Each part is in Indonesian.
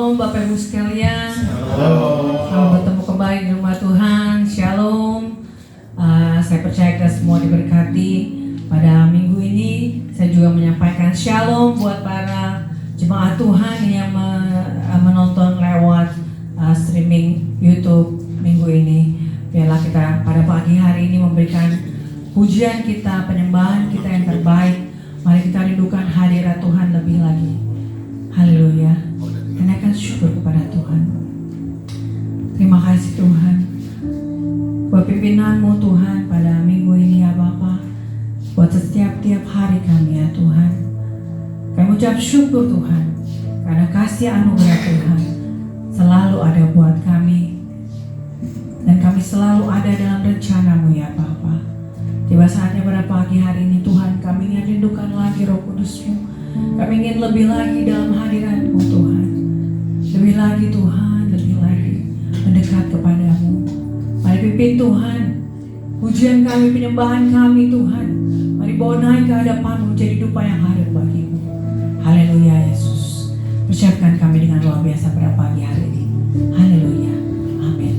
Shalom Bapak Ibu sekalian. Shalom. Selamat bertemu kembali di rumah Tuhan. Shalom. Saya percaya kita semua diberkati. Pada minggu ini saya juga menyampaikan shalom buat para jemaat Tuhan yang menonton lewat streaming YouTube minggu ini. Biarlah kita pada pagi hari ini memberikan pujian kita, penyembahan kita yang terbaik. Mari kita rindukan hadirat Tuhan lebih lagi. Haleluya. Kenaikan syukur kepada Tuhan. Terima kasih Tuhan buat pimpinanmu Tuhan pada minggu ini ya Bapa. Buat setiap hari kami ya Tuhan. Kami ucap syukur Tuhan karena kasih anugerah Tuhan selalu ada buat kami. Dan kami selalu ada dalam rencanamu ya Bapa. Tiba saatnya pada pagi hari ini Tuhan, kami ingin rindukan lagi Roh Kudus-Mu. Kami ingin lebih lagi dalam hadirat-Mu Tuhan. Lebih lagi Tuhan, lebih lagi mendekat kepadamu. Mari pimpin Tuhan, pujian kami, penyembahan kami Tuhan. Mari bawa naik ke hadapan-Mu jadi dupa yang harum bagimu. Haleluya Yesus. Persiapkan kami dengan luar biasa pada pagi hari ini. Haleluya. Amin.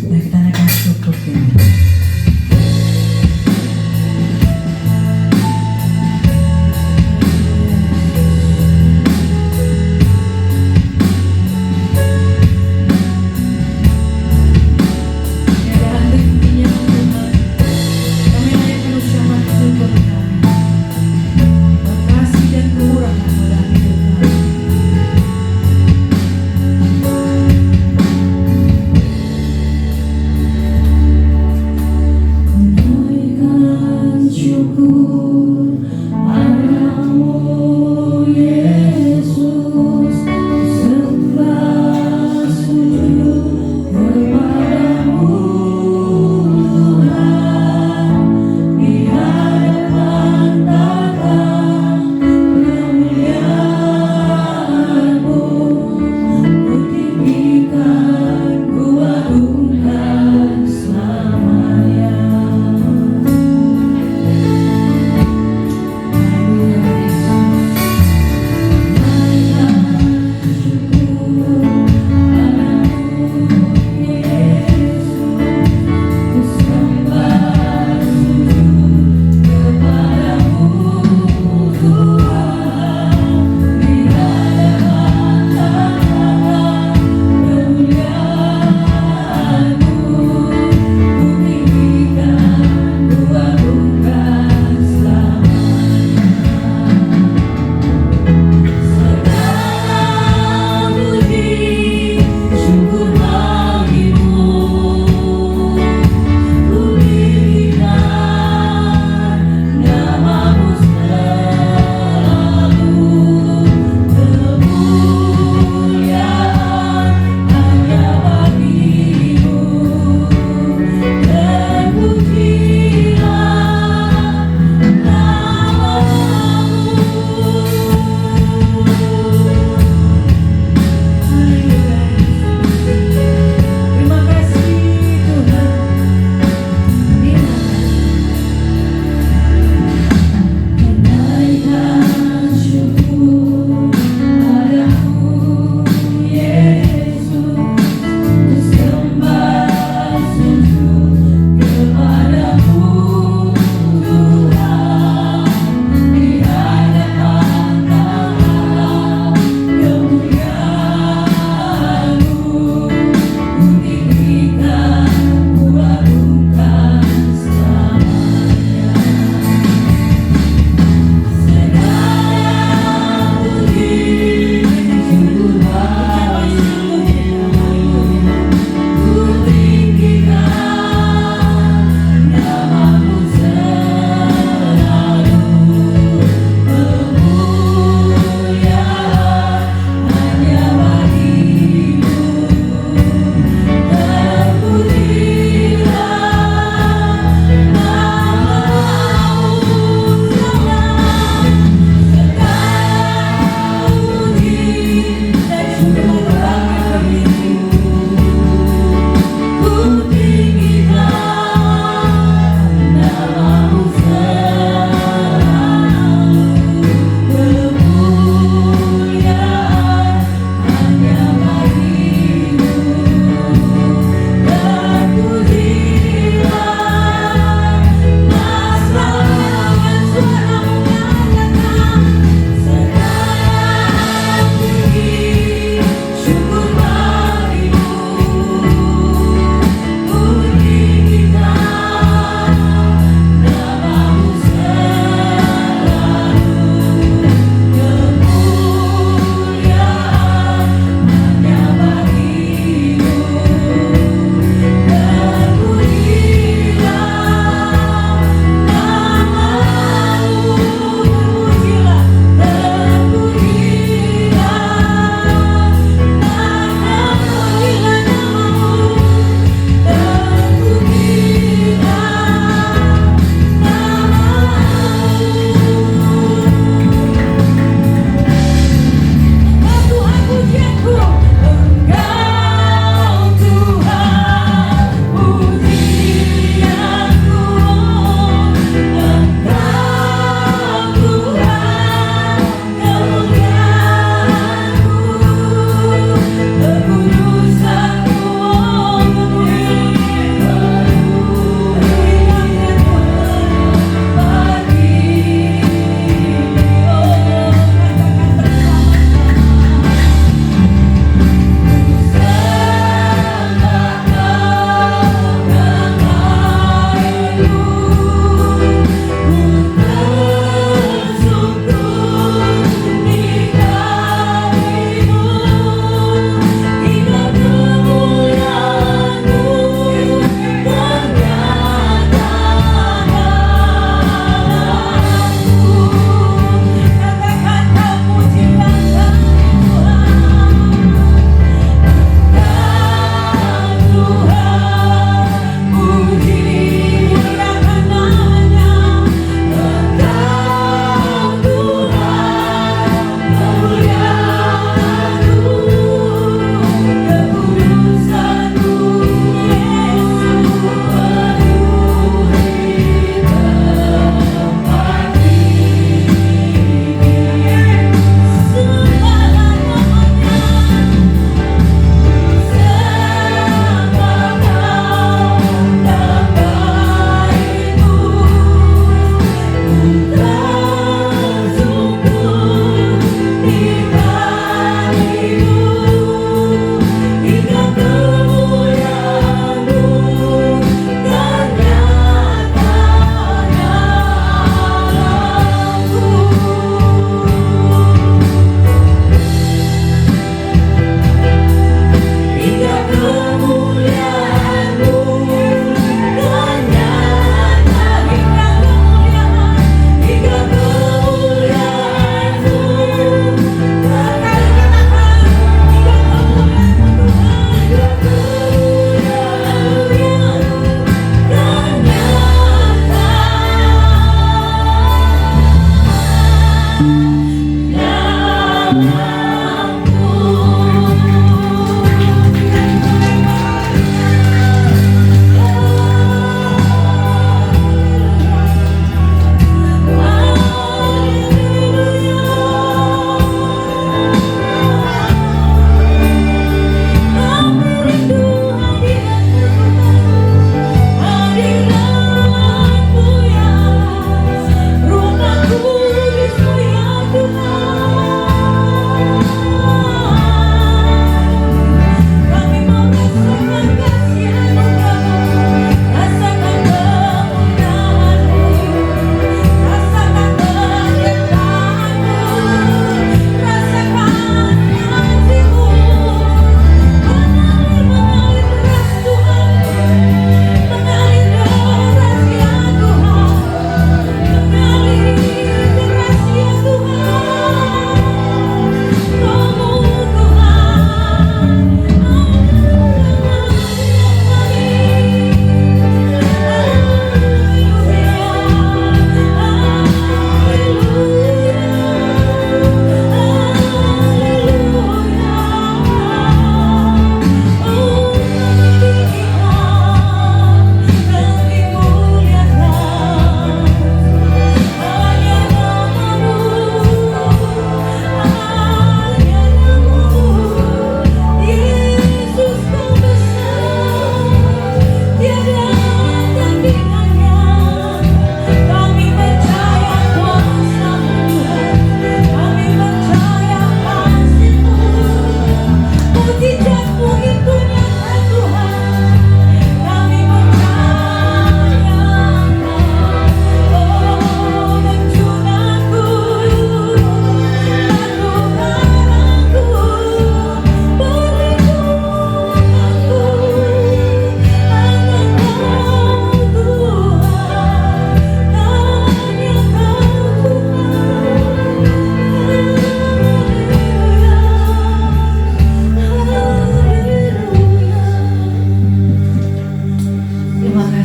Nah kita naikkan syukur kita.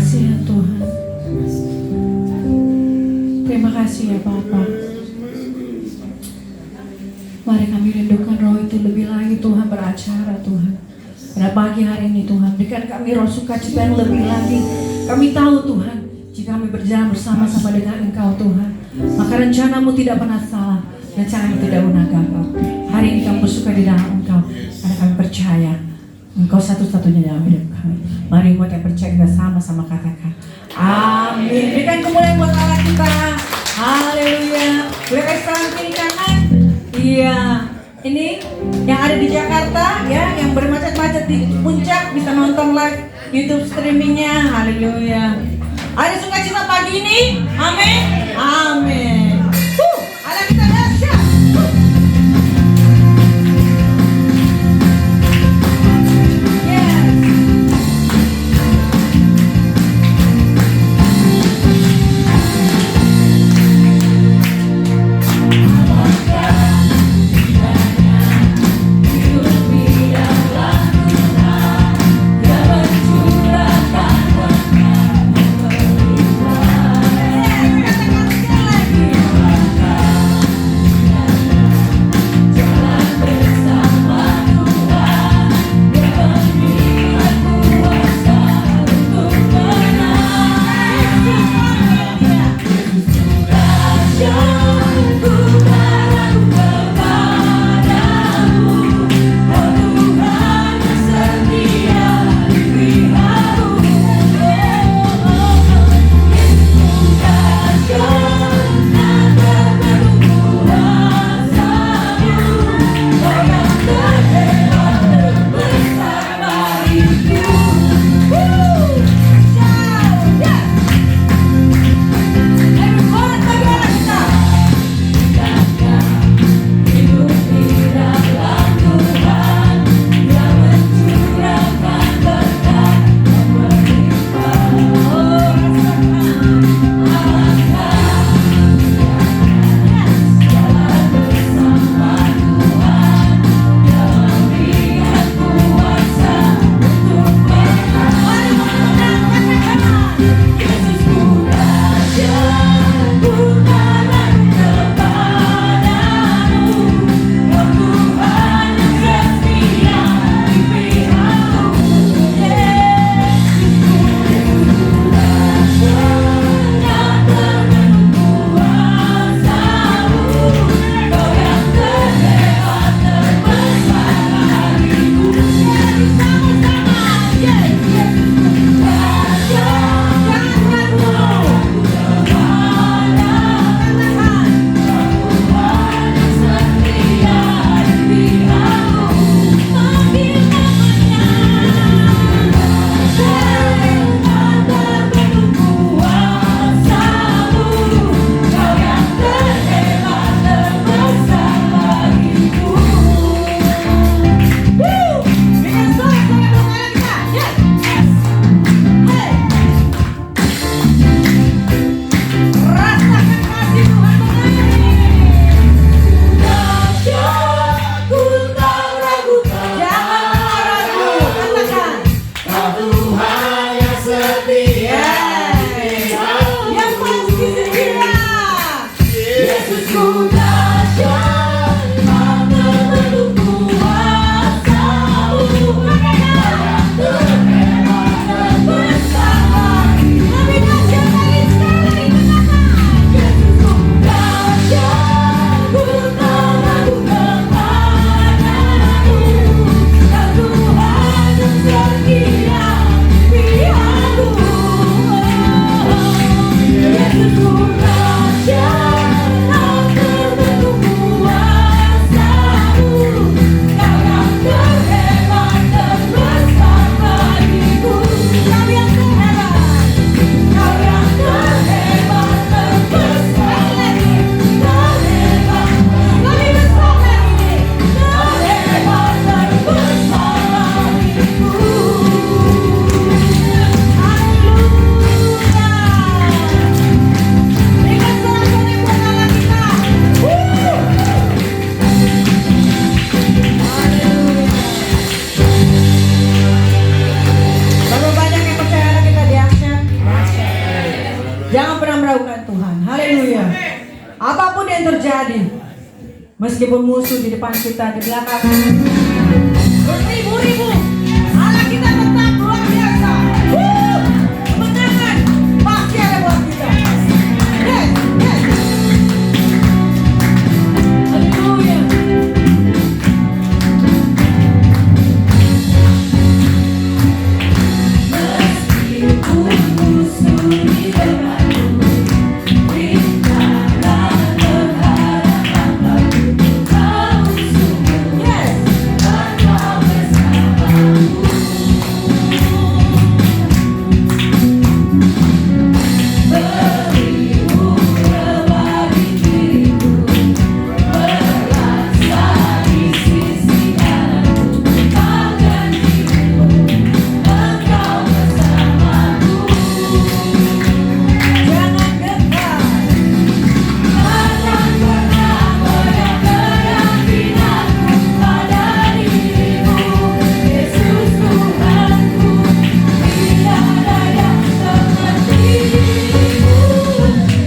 kasih ya Tuhan. Terima kasih ya Bapa. Mari kami rindukan roh itu lebih lagi Tuhan beracara Tuhan. Pada pagi hari ini Tuhan, berikan kami roh sukacita yang lebih lagi. Kami tahu Tuhan, jika kami berjalan bersama-sama dengan Engkau Tuhan, maka rencanamu tidak pernah salah, rencanamu tidak pernah gagal. Hari ini kami bersuka di dalam Engkau, karena kami percaya Engkau satu-satunya dalam hidup kami. Mari buat yang percaya kita sama-sama katakan amin. Berikan kemuliaan buat Allah kita. Haleluya. Boleh kasih tangan kiri kanan. Iya. Ini yang ada di Jakarta ya, yang bermacet-macet di puncak bisa nonton live YouTube streamingnya. Haleluya. Ada sukacita pagi ini. Amin. Amin. Ada kita dahsyat. Jangan pernah meragukan Tuhan. Haleluya. Apapun yang terjadi, meskipun musuh di depan kita, di belakang, beribu-ribu, Allah kita tetap luar biasa. Kemenangan pasti ada buat kita. Yes, yes. Haleluya. Meskipun musuh di depanku, rintangan berhadapan kau sungguh. Yes. Engkau bersamaku. Beribu rebari diriku, berlaksa di sisi kananku, kau janjimu, engkau bersamaku. Jangan gentar, takkan pernah goyah keyakinanku pada dirimu, Yesus Tuhanku. Tiada yang seperti dirimu,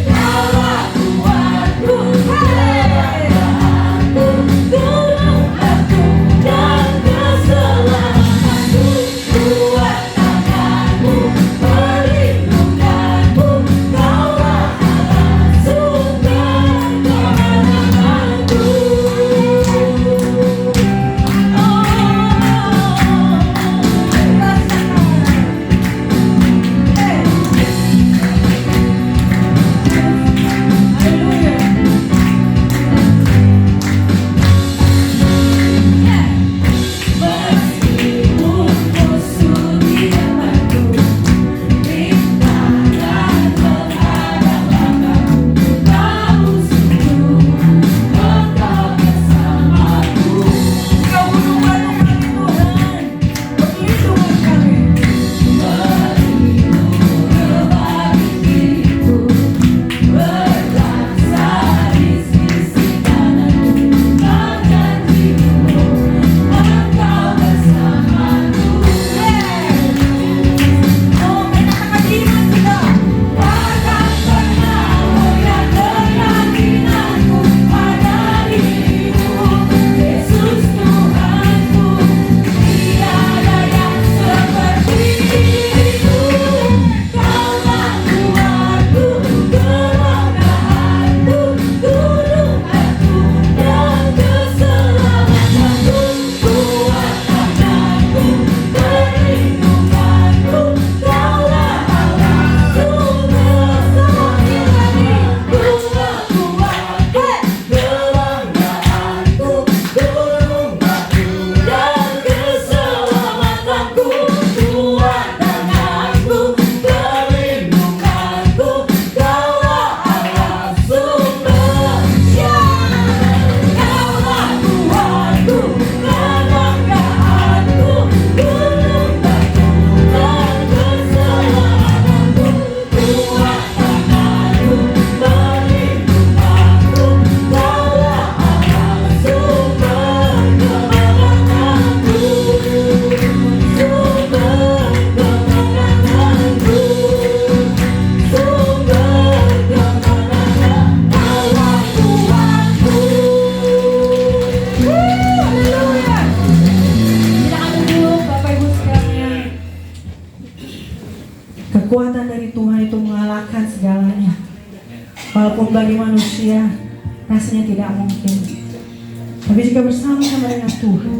Kaulah kuatku, kebanggaanku, gunung aku dan keselamatanku, kuat tanganmu, perlindunganku, Kaulah Allah sumber kemenanganku. Meskipun musuh di depanku, rintangan berhadapan kau sungguh, engkau bersamaku. Kau gunungan kami Tuhan, perlindungan kami. Beribu rebari diriku, berlaksa di sisi kananku, kau janjimu, engkau bersamaku. Oh, menyatakan iman kita. Takkan pernah goyah keyakinanku pada dirimu, Yesus Tuhanku. Tiada yang seperti dirimu, Kaulah kuatku, kebanggaanku, gunung aku dan keselamatanku, kuat tanganku, perlindunganku, Kaulah Allah sumber sekali lagi. Kuatku, kebanggaanku, gunung aku dan keselamatanku, kuat tanganku, perlindunganku, Kaulah Allah sumber. Kaulah kuatku, kebanggaanku, gunung aku dan keselamatanku, kuat tanganku, perlindunganku, Kaulah Allah sumber kemenanganku, sumber kemenanganku, sumber kemenangan, Allah kuatku. Haleluya. Kita akan duduk, Bapak Ibu sekalian. Kekuatan dari Tuhan itu mengalahkan segalanya. Walaupun bagi manusia rasanya tidak mungkin, tapi jika bersama-sama dengan Tuhan,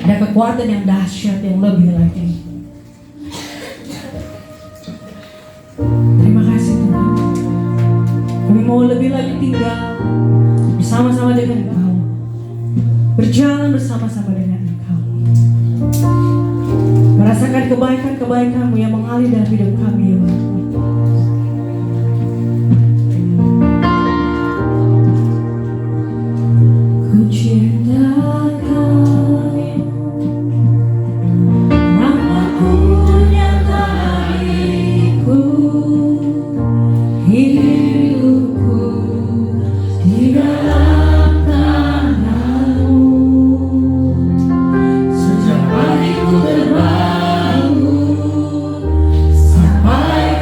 ada kekuatan yang dahsyat yang lebih lagi. Terima kasih Tuhan. Kami mau lebih lagi tinggal bersama-sama dengan Engkau, berjalan bersama-sama dengan Engkau, merasakan kebaikan-kebaikan-Mu yang mengalir dalam hidup kami ya Bapa. Ku cinta Kau, namamu nyata bagiku, hidupku di dalam tangan-Mu. Sejak pagi ku terbangun sampai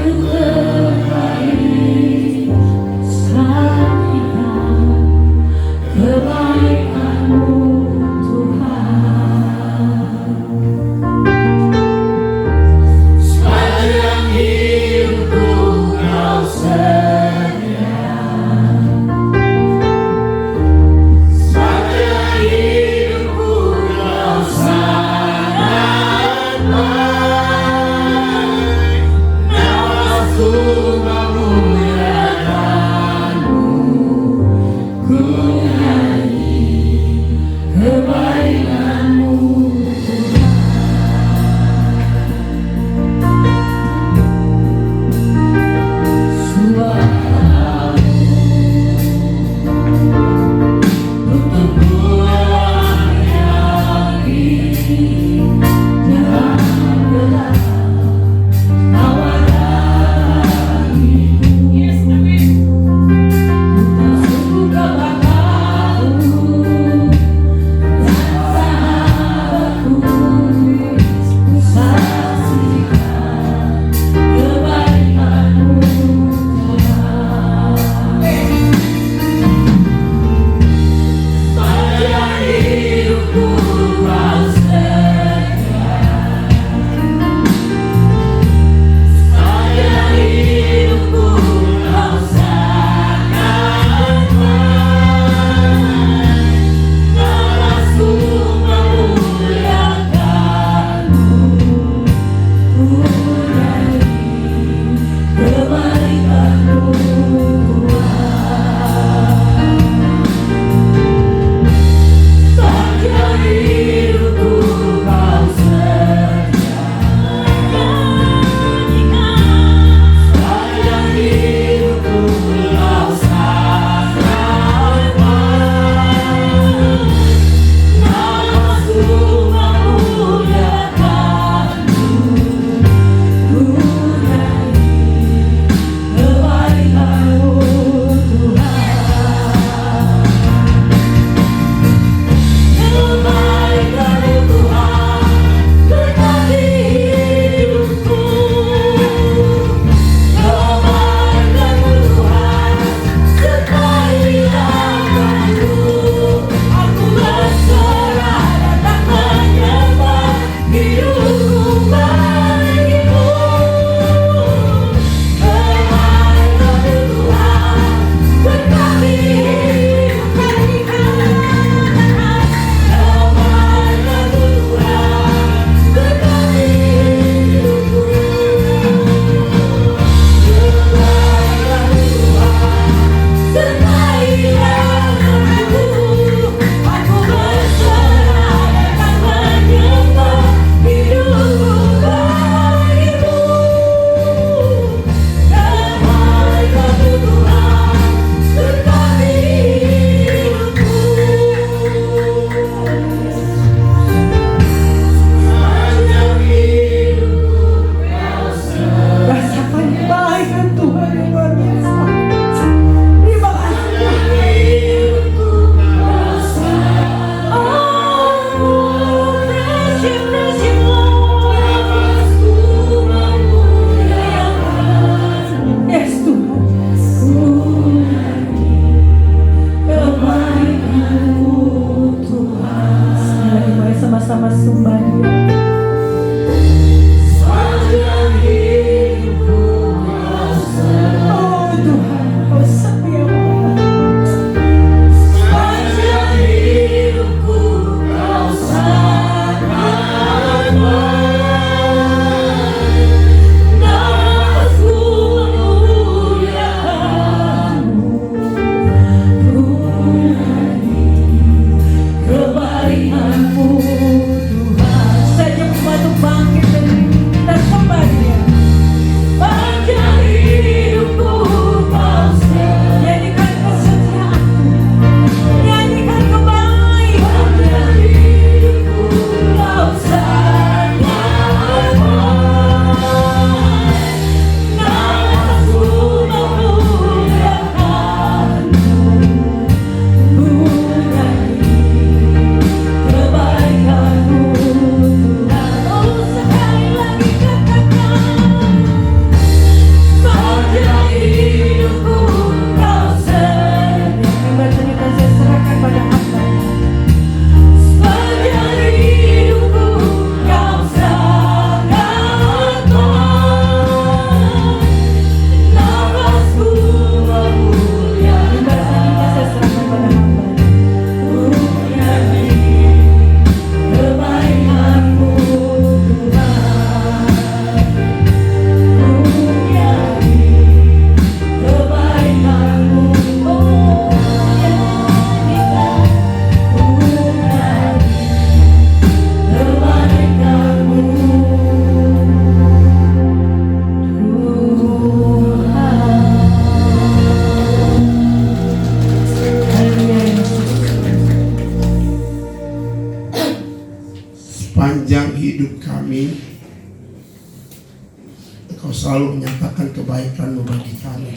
Engkau selalu menyatakan kebaikan-Mu bagi kami.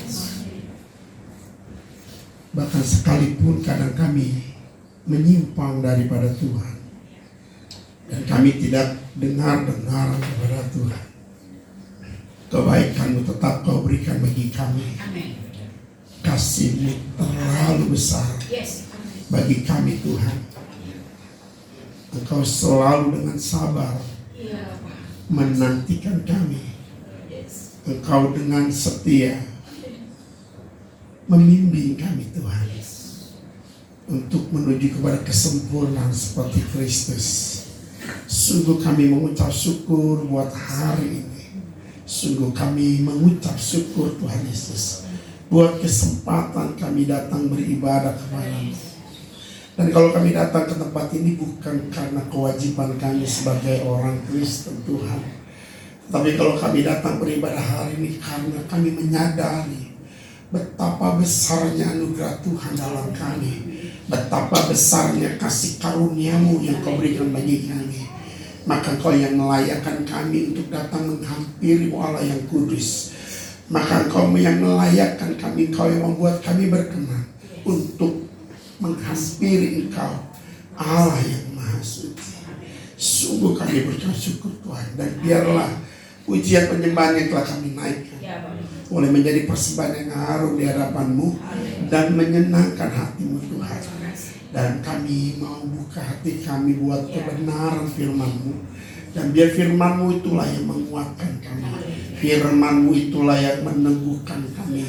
Bahkan sekalipun kadang kami menyimpang daripada Tuhan dan kami tidak dengar kepada Tuhan, kebaikan-Mu tetap Kau berikan bagi kami. Kasih-Mu terlalu besar bagi kami Tuhan. Engkau selalu dengan sabar menantikan kami. Engkau dengan setia membimbing kami Tuhan untuk menuju kepada kesempurnaan seperti Kristus. Sungguh kami mengucap syukur buat hari ini. Sungguh kami mengucap syukur Tuhan Yesus buat kesempatan kami datang beribadah kepada-Mu. Dan kalau kami datang ke tempat ini bukan karena kewajiban kami sebagai orang Kristen Tuhan, tapi kalau kami datang beribadah hari ini karena kami menyadari betapa besarnya anugerah Tuhan dalam kami, betapa besarnya kasih karunia-Mu yang Kau berikan bagi kami. Maka Kau yang melayakkan kami untuk datang menghampiri Allah yang kudus. Maka Engkau yang melayakkan kami, Engkau yang membuat kami berkenan untuk menghampiri Engkau, Allah yang Maha Suci. Sungguh kami bersyukur syukur Tuhan. Dan biarlah pujian penyembahan yang telah kami naikkan boleh menjadi persembahan yang harum di hadapan-Mu dan menyenangkan hati-Mu Tuhan. Dan kami mau buka hati kami buat kebenaran firman-Mu. Dan biar firman-Mu itulah yang menguatkan kami. Firman-Mu itulah yang meneguhkan kami.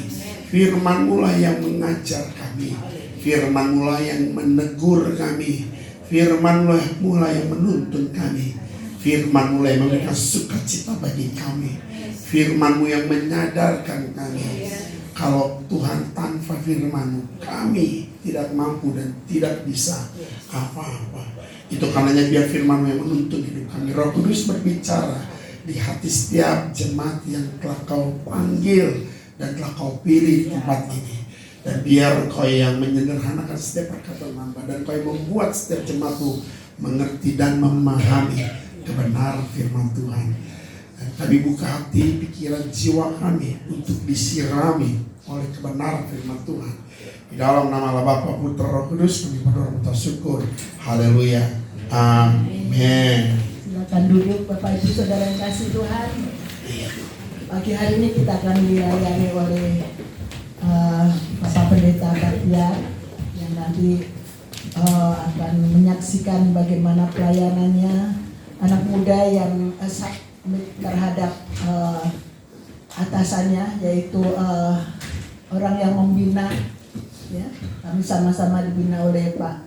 Firman-Mu lah yang mengajar kami. Firman-Mu lah yang menegur kami. Firman-Mu lah yang menuntun kami. Firman-Mu lah yang memberikan sukacita bagi kami. Firman-Mu yang menyadarkan kami kalau Tuhan tanpa firman-Mu kami tidak mampu dan tidak bisa apa-apa. Itu karenanya biar firman-Mu yang menuntun hidup kami. Roh Kudus berbicara di hati setiap jemaat yang telah Kau panggil dan telah Kau pilih di tempat ini. Dan biar Kau yang menyederhanakan setiap perkataan hamba, dan Kau yang membuat setiap jemaat-Mu mengerti dan memahami kebenaran firman Tuhan. Dan kami buka hati, pikiran, jiwa kami untuk disirami oleh kebenaran firman Tuhan. Di dalam nama Allah Bapa, Putra, Roh Kudus kami berdoa minta syukur. Haleluya. Amin. Silakan duduk Bapak Ibu Saudara yang kasih Tuhan. Pagi hari ini kita akan dilayani oleh Bapak Pendeta Baktiar yang nanti akan menyaksikan bagaimana pelayanannya anak muda yang terhadap atasannya, yaitu orang yang membina. Ya, kami sama-sama dibina oleh Pak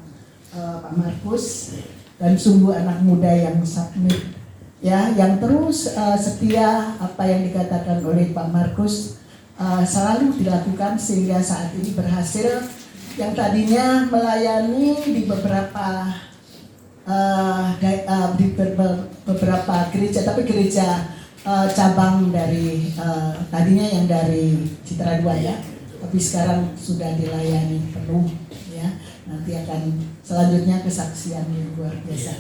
Markus, dan sungguh anak muda yang submit, ya, yang terus setia apa yang dikatakan oleh Pak Markus selalu dilakukan sehingga saat ini berhasil. Yang tadinya melayani di beberapa gereja, tapi gereja cabang dari tadinya yang dari Citra 2 ya, tapi sekarang sudah dilayani penuh ya. Nanti akan selanjutnya kesaksian yang luar biasa.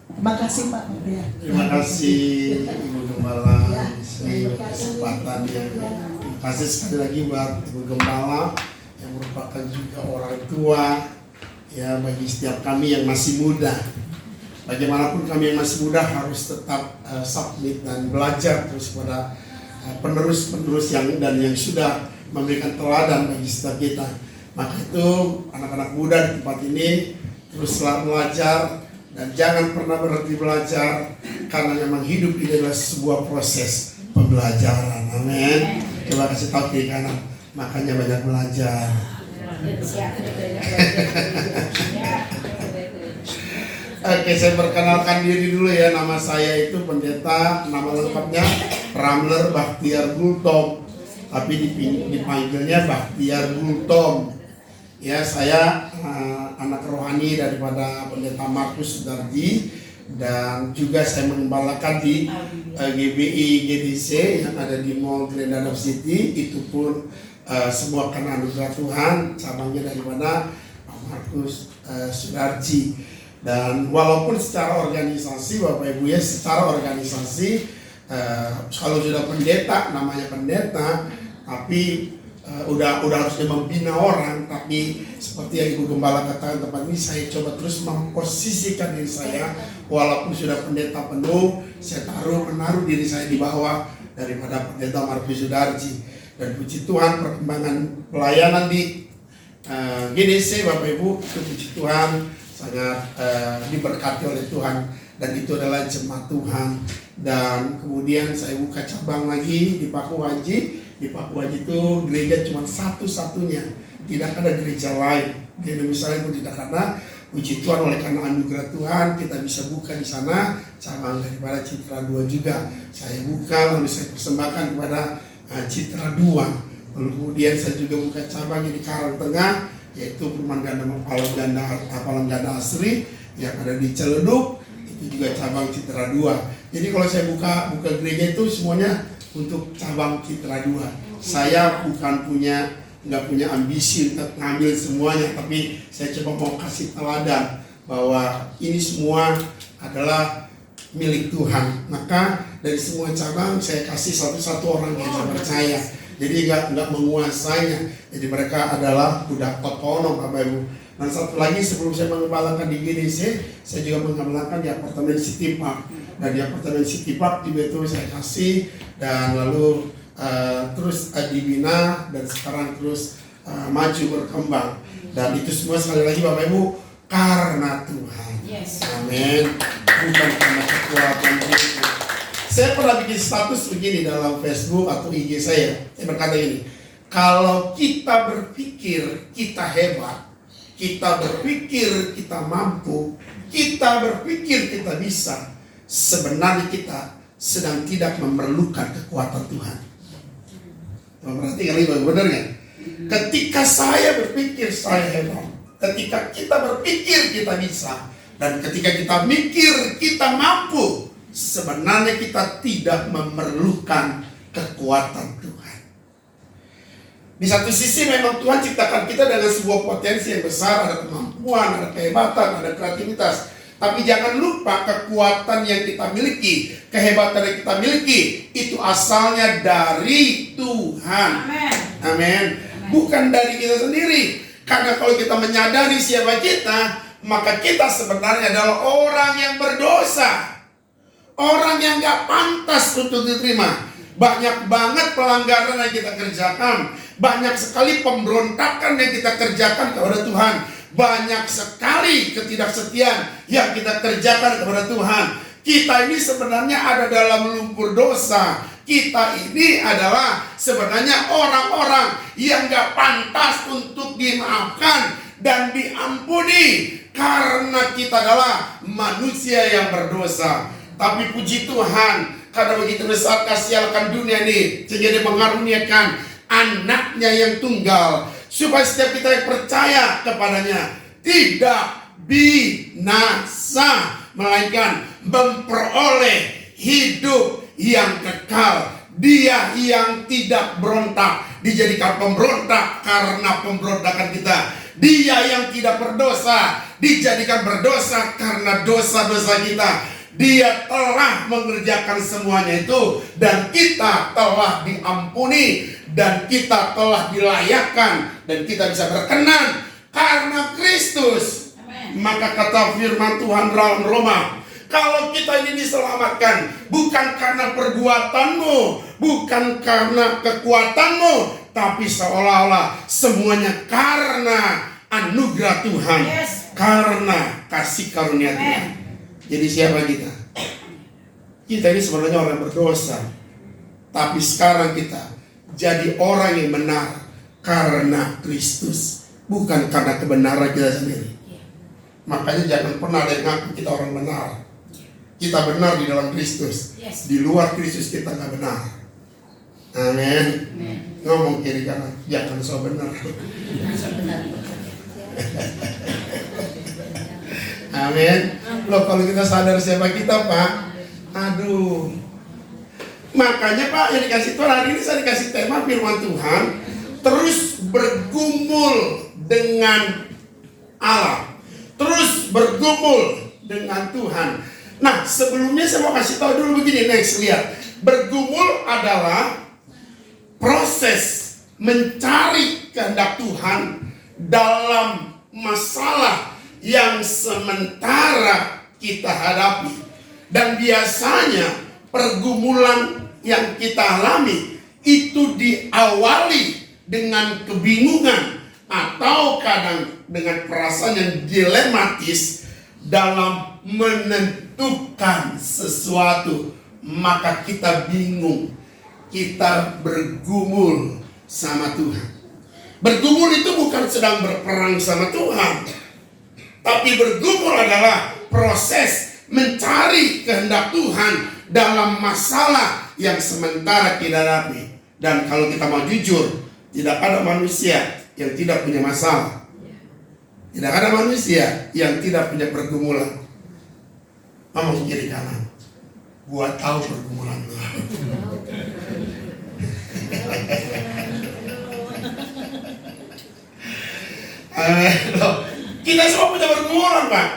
Terima kasih Pak. Ya. Terima kasih Ibu Gembala kesempatan yang terima kasih sekali lagi buat Ibu Gembala yang merupakan juga orang tua ya bagi setiap kami yang masih muda. Bagaimanapun kami yang masih muda harus tetap submit dan belajar terus pada penerus-penerus yang sudah memberikan teladan bagi setiap kita. Maka itu anak-anak muda di tempat ini teruslah belajar dan jangan pernah berhenti belajar, karena memang hidup ini adalah sebuah proses pembelajaran. Amin. Coba kasih tahu kiri kanan, makanya banyak belajar. Oke, saya perkenalkan diri dulu ya. Nama saya itu pendeta, nama lengkapnya Ramler Baktiar Gultom, tapi dipanggilnya Baktiar Gultom. Ya, saya anak rohani daripada pendeta Markus Sudarji, dan juga saya mengembalakan di GBI GDC yang ada di Mall Grand Danau City. Itu pun semua karena anugerah Tuhan, cabangnya daripada Pak Markus Sudarji. Dan walaupun secara organisasi Bapak Ibu ya, secara organisasi kalau sudah pendeta, namanya pendeta, tapi udah harusnya membina orang, tapi seperti yang Ibu Gembala katakan tempat ini, saya coba terus memposisikan diri saya, walaupun sudah pendeta penuh, saya menaruh diri saya di bawah daripada pendeta Markus Sudarji. Dan puji Tuhan, perkembangan pelayanan di GDC Bapak Ibu, itu puji Tuhan sangat diberkati oleh Tuhan, dan itu adalah jemaat Tuhan. Dan kemudian saya buka cabang lagi di Papua Haji. Di Papua Haji itu gereja cuma satu-satunya, tidak ada gereja lain di Indonesia pun tidak ada. Puji Tuhan, oleh karena anugerah Tuhan kita bisa buka di sana cabang daripada Citra 2 juga. Saya buka, lalu saya persembahkan kepada Citra 2. Lalu kemudian saya juga buka cabang di Karangtengah, yaitu Perumahan Ganda Palang Ganda Asri yang ada di Ciledug, itu juga cabang Citra 2. Jadi kalau saya buka gereja itu semuanya untuk cabang Citra 2. Saya nggak punya ambisi untuk ngambil semuanya, tapi saya coba mau kasih teladan bahwa ini semua adalah milik Tuhan. Maka dari semua cabang saya kasih satu-satu orang yang saya percaya. Jadi nggak menguasainya. Jadi mereka adalah budak tokono, Bapak Ibu. Dan satu lagi, sebelum saya mengembalakan di GDC, saya juga mengembalakan di apartemen City Park. Dan di apartemen City Park juga itu saya kasih, dan lalu terus dibina, dan sekarang terus maju berkembang. Dan itu semua sekali lagi Bapak Ibu karena Tuhan. Amin. Bukan karena kekuatan kita. Saya pernah bikin status begini dalam Facebook atau IG saya. Saya berkata ini, kalau kita berpikir kita hebat, kita berpikir kita mampu, kita berpikir kita bisa, sebenarnya kita sedang tidak memerlukan kekuatan Tuhan. Berarti kali benar kan? Ketika saya berpikir saya hebat, ketika kita berpikir kita bisa, dan ketika kita mikir kita mampu, sebenarnya kita tidak memerlukan kekuatan Tuhan. Di satu sisi memang Tuhan ciptakan kita dengan sebuah potensi yang besar, ada kemampuan, ada kehebatan, ada kreativitas. Tapi jangan lupa kekuatan yang kita miliki, kehebatan yang kita miliki, itu asalnya dari Tuhan. Amin. Bukan dari kita sendiri. Karena kalau kita menyadari siapa kita, maka kita sebenarnya adalah orang yang berdosa. Orang yang gak pantas untuk diterima. Banyak banget pelanggaran yang kita kerjakan. Banyak sekali pemberontakan yang kita kerjakan kepada Tuhan. Banyak sekali ketidaksetiaan yang kita kerjakan kepada Tuhan. Kita ini sebenarnya ada dalam lumpur dosa. Kita ini adalah sebenarnya orang-orang yang gak pantas untuk dimaafkan dan diampuni. Karena kita adalah manusia yang berdosa. Tapi puji Tuhan, karena begitu besar kasih akan dunia ini, sehingga Dia mengaruniakan anaknya yang tunggal, supaya setiap kita yang percaya kepadanya tidak binasa, melainkan memperoleh hidup yang kekal. Dia yang tidak berontak dijadikan pemberontak karena pemberontakan kita. Dia yang tidak berdosa dijadikan berdosa karena dosa-dosa kita. Dia telah mengerjakan semuanya itu, dan kita telah diampuni, dan kita telah dilayakkan, dan kita bisa berkenan karena Kristus. Amen. Maka kata firman Tuhan dalam Roma, kalau kita ini diselamatkan bukan karena perbuatanmu, bukan karena kekuatanmu, tapi seolah-olah semuanya karena anugerah Tuhan, karena kasih karunia Tuhan. Jadi siapa kita? Kita ini sebenarnya orang berdosa, tapi sekarang kita jadi orang yang benar karena Kristus, bukan karena kebenaran kita sendiri. Makanya jangan pernah ada yang ngaku kita orang benar. Kita benar di dalam Kristus. Di luar Kristus kita nggak benar. Amin. Ngomong kiri kanan, jangan so benar. Amin. Loh, kalau kita sadar siapa kita, Pak, aduh. Makanya Pak, yang dikasih Tuhan hari ini saya dikasih tema firman Tuhan, terus bergumul dengan Allah, terus bergumul dengan Tuhan. Nah, sebelumnya saya mau kasih tahu dulu begini, next lihat. Bergumul adalah proses mencari kehendak Tuhan dalam masalah yang sementara kita hadapi. Dan biasanya pergumulan yang kita alami itu diawali dengan kebingungan atau kadang dengan perasaan yang dilematis dalam menentukan sesuatu. Maka kita bingung, kita bergumul sama Tuhan. Bergumul itu bukan sedang berperang sama Tuhan, tapi bergumul adalah proses mencari kehendak Tuhan dalam masalah yang sementara kita hadapi. Dan kalau kita mau jujur, tidak ada manusia yang tidak punya masalah. Tidak ada manusia yang tidak punya pergumulan. Ngomong kiri kanan, gua tahu pergumulan lu. Kita semua punya pergumulan, Pak.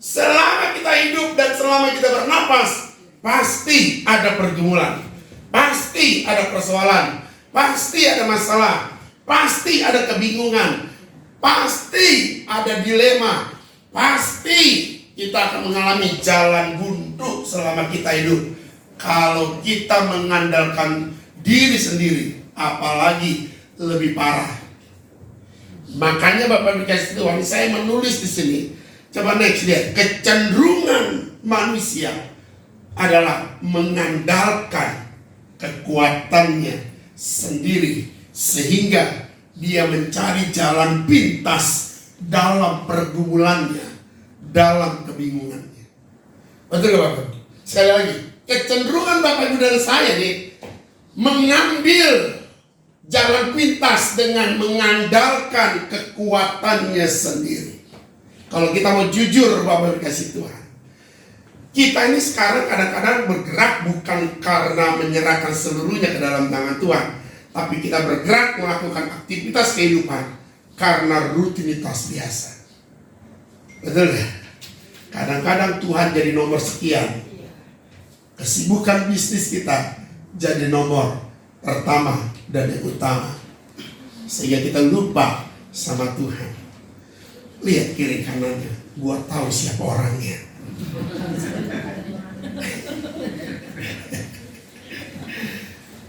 Selama kita hidup dan selama kita bernapas, pasti ada pergumulan, pasti ada persoalan, pasti ada masalah, pasti ada kebingungan, pasti ada dilema, pasti kita akan mengalami jalan buntu selama kita hidup. Kalau kita mengandalkan diri sendiri, apalagi lebih parah. Makanya Bapak dikasih Tuhan, saya menulis di sini. Coba next lihat, kecenderungan manusia adalah mengandalkan kekuatannya sendiri sehingga dia mencari jalan pintas dalam pergumulannya, dalam kebingungannya. Betul gak Bapak? Sekali lagi, kecenderungan Bapak Ibu dan saya nih mengambil jalan pintas dengan mengandalkan kekuatannya sendiri. Kalau kita mau jujur Bapak dikasih Tuhan, kita ini sekarang kadang-kadang bergerak bukan karena menyerahkan seluruhnya ke dalam tangan Tuhan, tapi kita bergerak melakukan aktivitas kehidupan karena rutinitas biasa. Betul ya? Kadang-kadang Tuhan jadi nomor sekian, kesibukan bisnis kita jadi nomor pertama dan yang utama, sehingga kita lupa sama Tuhan. Lihat kiri kanannya, gua tahu siapa orangnya.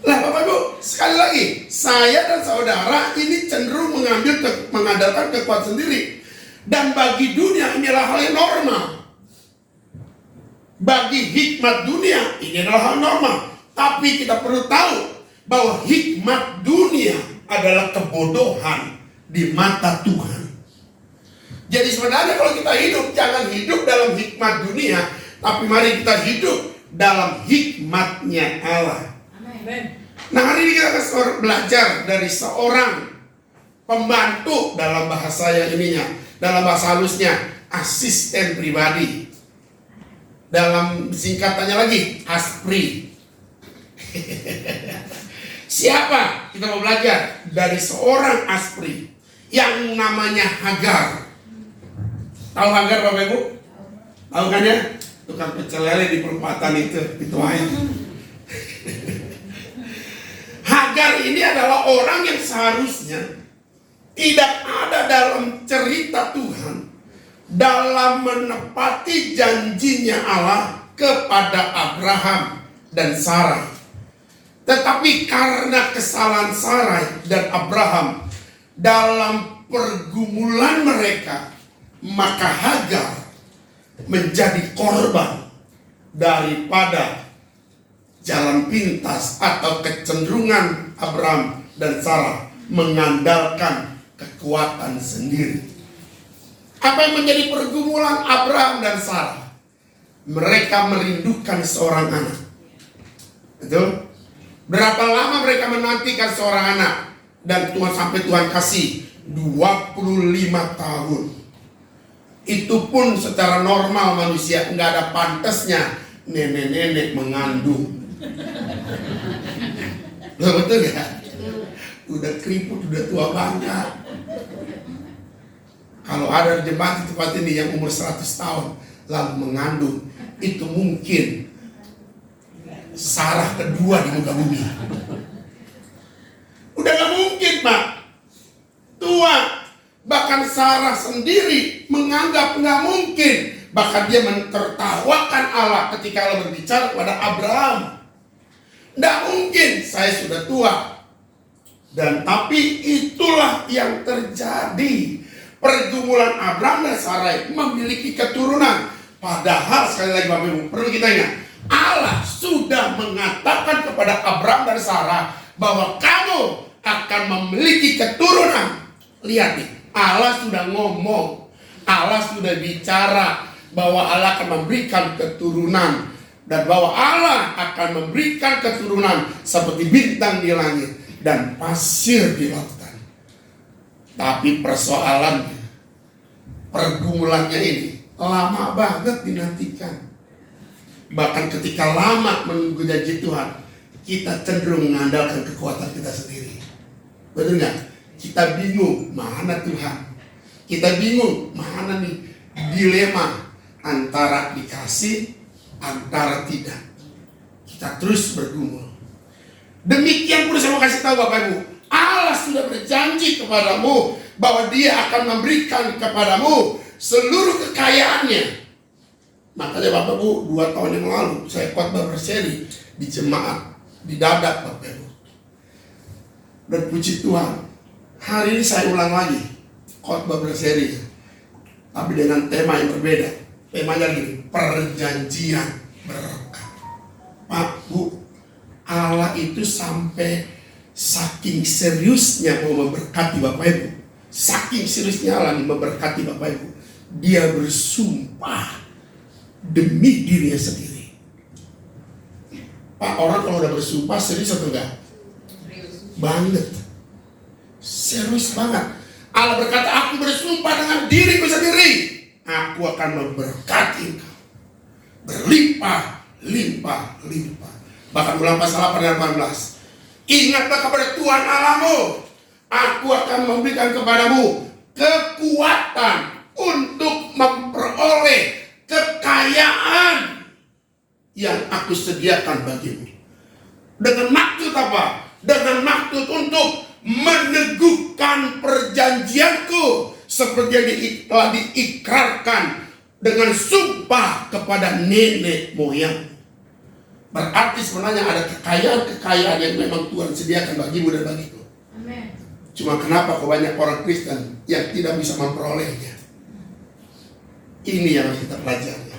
Lah Bapak Ibu, sekali lagi, saya dan saudara ini cenderung mengandalkan kekuatan sendiri. Dan bagi dunia inilah hal yang normal. Bagi hikmat dunia ini adalah hal normal. Tapi kita perlu tahu bahwa hikmat dunia adalah kebodohan di mata Tuhan. Jadi sebenarnya kalau kita hidup, jangan hidup dalam hikmat dunia, tapi mari kita hidup dalam hikmatnya Allah. Amen. Nah hari ini kita akan belajar dari seorang pembantu dalam bahasa yang ininya, dalam bahasa halusnya, asisten pribadi. Dalam singkatannya lagi, ASPRI. Siapa? Kita mau belajar dari seorang ASPRI yang namanya Hagar. Tahu Hagar Bapak Ibu? Tahu kan ya? Tukang pecel lele di perempatan itu aja. Hagar ini adalah orang yang seharusnya tidak ada dalam cerita Tuhan dalam menepati janjinya Allah kepada Abraham dan Sarai. Tetapi karena kesalahan Sarai dan Abraham dalam pergumulan mereka, maka Hagar menjadi korban daripada jalan pintas atau kecenderungan Abraham dan Sarah mengandalkan kekuatan sendiri. Apa yang menjadi pergumulan Abraham dan Sarah? Mereka merindukan seorang anak. Betul? Berapa lama mereka menantikan seorang anak? Dan sampai Tuhan kasih 25 tahun. Itu pun secara normal manusia nggak ada pantasnya nenek-nenek mengandung. Loh, betul ya? Udah keriput, udah tua banget. Kalau ada jemaat di tempat ini yang umur 100 tahun lalu mengandung, itu mungkin Sarah kedua di muka bumi. Udah gak mungkin, Pak. Tua. Bahkan Sarah sendiri menganggap gak mungkin. Bahkan dia mentertawakan Allah ketika Allah berbicara kepada Abraham. Gak mungkin, saya sudah tua. Dan tapi itulah yang terjadi. Pergumulan Abraham dan Sarai memiliki keturunan. Padahal sekali lagi Bapak Ibu, perlu kita ingat, Allah sudah mengatakan kepada Abraham dan Sarah bahwa kamu akan memiliki keturunan. Lihat nih, Allah sudah ngomong, Allah sudah bicara bahwa Allah akan memberikan keturunan, dan bahwa Allah akan memberikan keturunan seperti bintang di langit dan pasir di lautan. Tapi persoalannya, pergumulannya ini lama banget dinantikan. Bahkan ketika lama menunggu janji Tuhan, kita cenderung mengandalkan kekuatan kita sendiri. Betul nggak? Kita bingung, mana Tuhan? Kita bingung, mana nih dilema antara dikasih, antara tidak. Kita terus bergumul. Demikian pun saya mau kasih tahu Bapak Ibu, Allah sudah berjanji kepadamu bahwa Dia akan memberikan kepadamu seluruh kekayaannya. Makanya Bapak Ibu, 2 tahun yang lalu saya khotbah berseri di jemaat di Dadak Bapak Ibu. Dan puji Tuhan, hari ini saya ulang lagi khotbah berseri, tapi dengan tema yang berbeda. Temanya gini, perjanjian berkat. Pak Bu, Allah itu sampai saking seriusnya mau memberkati Bapak Ibu. Saking seriusnya Allah memberkati Bapak Ibu. Dia bersumpah demi dirinya sendiri. Pak, orang kalau udah bersumpah serius atau enggak? Serius banget. Serius banget. Allah berkata, aku bersumpah dengan diriku sendiri, aku akan memberkati engkau berlimpah, limpah, limpah. Bahkan ulang pasal 8 dan 18. Ingatlah kepada Tuhan Allahmu, aku akan memberikan kepadamu kekuatan untuk memperoleh kekayaan yang aku sediakan bagimu. Dengan maksud apa? Dengan maksud untuk meneguhkan perjanjianku seperti yang telah diikrarkan dengan sumpah kepada nenek moyang. Berarti sebenarnya ada kekayaan-kekayaan yang memang Tuhan sediakan bagimu dan bagiku. Amen. Cuma kenapa kok banyak orang Kristen yang tidak bisa memperolehnya? Ini yang harus kita pelajari.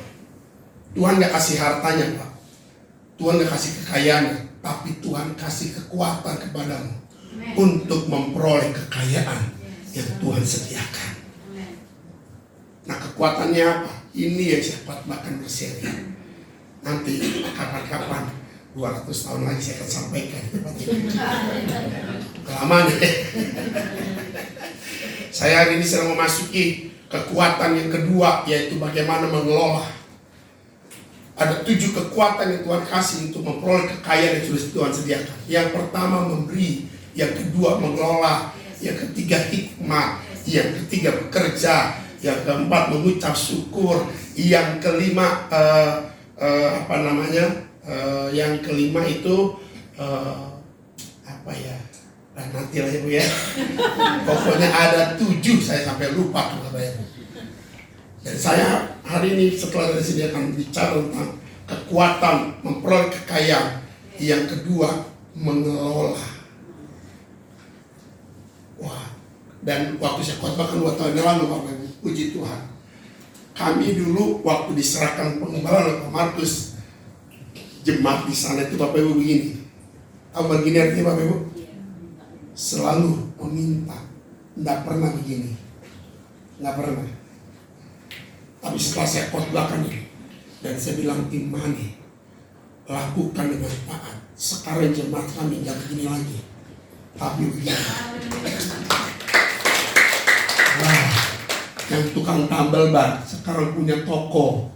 Tuhan gak kasih hartanya, Pak. Tuhan gak kasih kekayaannya, tapi Tuhan kasih kekuatan kepadamu untuk memperoleh kekayaan yang Tuhan sediakan. Nah, kekuatannya apa? Ini yang saya khotbahkan berseri. Nanti kapan-kapan 200 tahun lagi saya akan sampaikan. Kelamaan ya. Saya hari ini sedang memasuki kekuatan yang kedua, yaitu bagaimana mengelola. Ada 7 kekuatan yang Tuhan kasih untuk memperoleh kekayaan yang sudah Tuhan sediakan. Yang pertama memberi, yang kedua mengelola, yang ketiga hikmat, yang ketiga bekerja, yang keempat mengucap syukur, yang kelima yang kelima itu apa ya? Nah, nanti lah Ibu ya. Pokoknya ada 7, saya sampai lupa Bapak Ibu. Dan saya hari ini setelah dari sini akan bicara tentang kekuatan memperoleh kekayaan. Yang kedua, mengelola. Wah, dan waktu saya khotbahkan 2 tahun yang lalu Bapak Ibu, puji Tuhan. Kami dulu waktu diserahkan pengembalaan oleh Pak Markus, jemaat di sana itu Bapak Ibu begini. Tahu begini artinya Bapak Ibu? Selalu meminta, tidak pernah begini, tidak pernah. Tapi setelah saya khotbahkan ini, dan saya bilang imani, lakukan dengan taat. Sekarang jemaat kami tidak begini lagi, tapi begini. Wah, yang tukang tambal ban sekarang punya toko.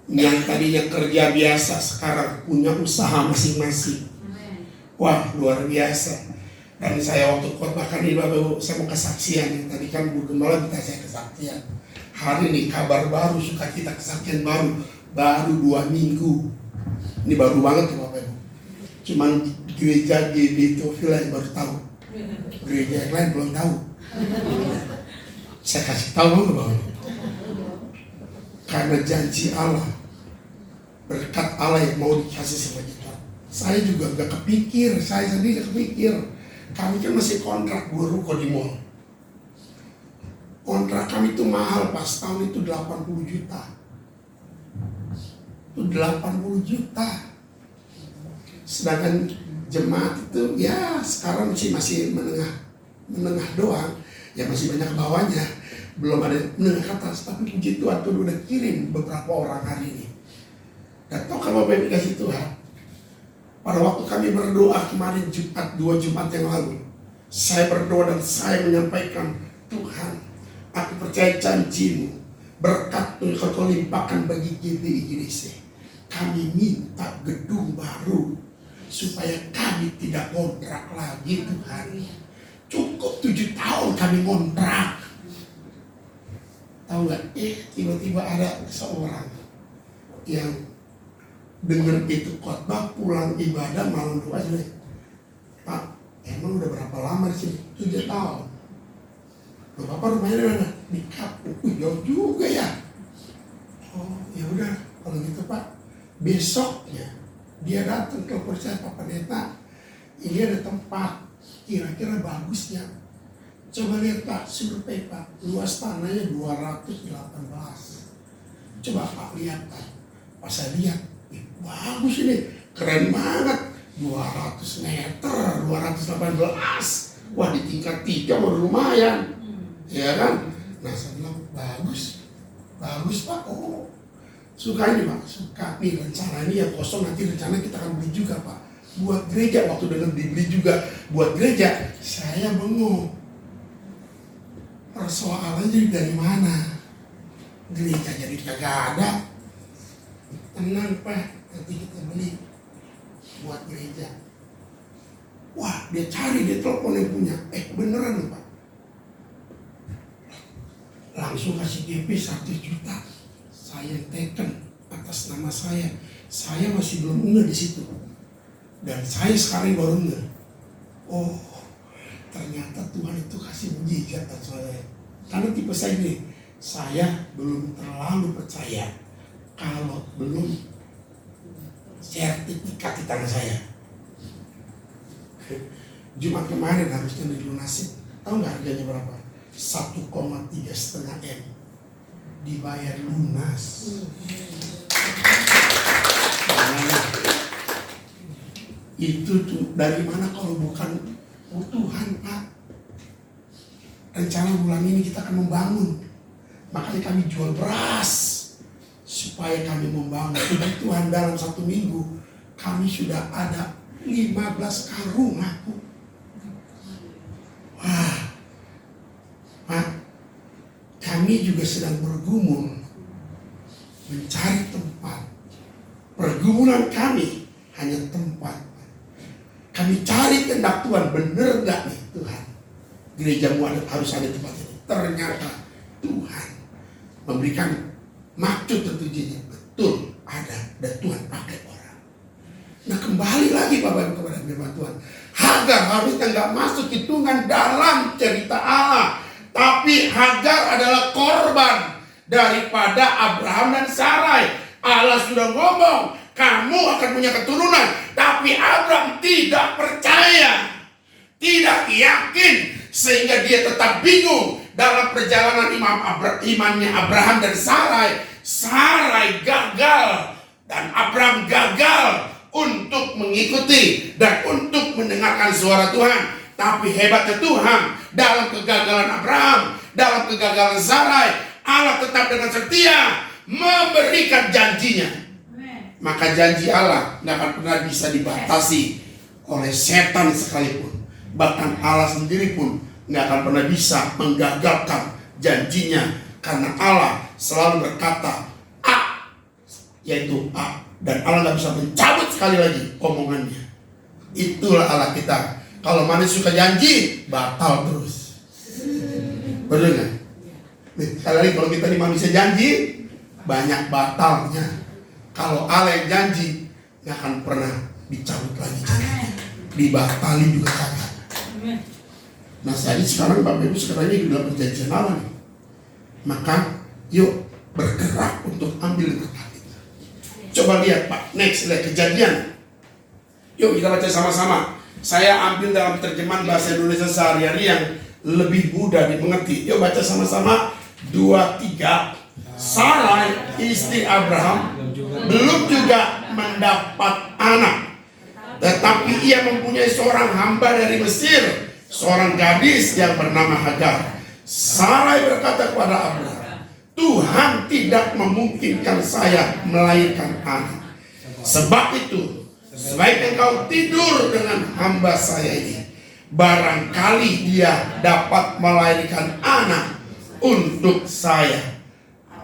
Yang tadinya kerja biasa sekarang punya usaha masing-masing. Wah, luar biasa. Dan saya waktu khotbahkan ini Bapak Ibu, saya mau kesaksian. Tadi kan Bu Gembala minta saya kesaksian. Hari ini kabar baru, sukacita kesaksian baru 2 minggu. Ini baru banget tuh Bapak Ibu. Cuman gereja GBI Teofila yang baru tahu. Gereja yang lain belum tahu. Saya kasih tahu dulu Bapak Ibu. Karena janji Allah, berkat Allah yang mau dikasih sama kita. Saya juga gak kepikir, saya sendiri gak kepikir. Kami kan masih kontrak 2 ruko di mall. Kontrak kami itu mahal pas tahun itu 80 juta. Itu 80 juta. Sedangkan jemaat itu ya sekarang masih menengah doang. Ya masih banyak bawahnya. Belum ada menengah ke atas. Tapi puji Tuhan tuh udah kirim beberapa orang hari ini. Dan tahu kalau Bapak kasih Tuhan. Pada waktu kami berdoa kemarin Jumat, 2 Jumat yang lalu, saya berdoa dan saya menyampaikan, Tuhan, aku percaya janji-Mu, berkat yang Kau limpahkan bagi GBI Indonesia. Kami minta gedung baru supaya kami tidak kontrak lagi Tuhan. Cukup 7 tahun kami kontrak. Tahu nggak? Tiba-tiba ada seorang yang dengar itu khotbah pulang ibadah malam doa aja. Pak, emang udah berapa lama di sini? 7 tahun. Loh, Bapak rumahnya di mana? Di Kapuk. Jauh juga ya. Oh, ya udah kalau gitu Pak. Besoknya dia datang ke saya, Pak Pendeta. Ini ada tempat kira-kira bagusnya. Coba lihat Pak, survei Pak. Luas tanahnya 218. Coba Pak lihat Pak. Pas saya lihat, bagus ini, keren banget. 200 meter, 218. Wah, di tingkat 3 baru lumayan. Ya kan? Nah, saya bilang, bagus Pak. Oh, suka ini Pak, suka. Nih rencana ini yang kosong nanti rencana kita akan beli juga Pak. Buat gereja, waktu dengar dibeli juga buat gereja. Saya bengong. Persoalannya dari mana? Gereja jadi kagak ada. Tenang Pak, nanti kita beli buat gereja. Wah, dia cari, dia telepon yang punya. Beneran nih Pak. Langsung kasih DP 1 juta. Saya teken atas nama saya. Saya masih belum unggah di situ. Dan saya sekarang baru unggah. Oh, ternyata Tuhan itu kasih mujizat atas saya. Karena tipe saya ini, saya belum terlalu percaya kalau belum sertifikat di tangan saya. Jumat kemarin harusnya dilunasin. Tahu nggak harganya berapa? 1,3 M. Dibayar lunas. Itu tuh dari mana kalau bukan Tuhan Pak? Rencana bulan ini kita akan membangun. Makanya kami jual beras supaya kami membangun. Tuhan dalam 1 minggu kami sudah ada 15 karung aku. Wah, Pak, kami juga sedang bergumul mencari tempat. Pergumulan kami hanya tempat. Kami cari kehendak Tuhan, bener gak nih Tuhan? Gerejamu harus ada tempat ini. Ternyata Tuhan memberikan maksud tertujunya. Betul ada dan Tuhan pakai orang. Nah kembali lagi Bapak Ibu kepada firman Tuhan. Hagar harusnya gak masuk hitungan dalam cerita Allah. Tapi Hagar adalah korban daripada Abraham dan Sarai. Allah sudah ngomong, kamu akan punya keturunan. Tapi Abraham tidak percaya, tidak yakin, sehingga dia tetap bingung dalam perjalanan imannya Abraham dan Sarai. Sarai gagal dan Abraham gagal untuk mengikuti dan untuk mendengarkan suara Tuhan. Tapi hebatnya Tuhan, dalam kegagalan Abraham, dalam kegagalan Sarai, Allah tetap dengan setia memberikan janjinya. Maka janji Allah tidak akan pernah bisa dibatasi oleh setan sekalipun. Bahkan Allah sendiri pun tidak akan pernah bisa menggagalkan janjinya. Karena Allah selalu berkata A, yaitu A. Dan Allah tidak bisa mencabut sekali lagi omongannya. Itulah Allah kita. Kalau manusia suka janji, batal terus. Benar nggak? Sekali lagi kalau kita di manusia janji, banyak batalnya. Kalau Allah yang janji, nggak akan pernah dicabut lagi. Dibatali juga kagak. Nah jadi sekarang Bapak Ibu sekarang ini dalam perjanjian lama nih. Maka yuk bergerak untuk ambil berkat itu. Coba lihat Pak, next lihat Kejadian. Yuk kita baca sama-sama. Saya ambil dalam terjemahan bahasa Indonesia sehari-hari yang lebih mudah dimengerti. Yuk baca sama-sama. 2-3. Sarai istri Abraham belum juga mendapat anak, tetapi ia mempunyai seorang hamba dari Mesir, seorang gadis yang bernama Hagar. Sarai berkata kepada Abraham, Tuhan tidak memungkinkan saya melahirkan anak. Sebab itu, sebaik engkau tidur dengan hamba saya ini, barangkali dia dapat melahirkan anak untuk saya.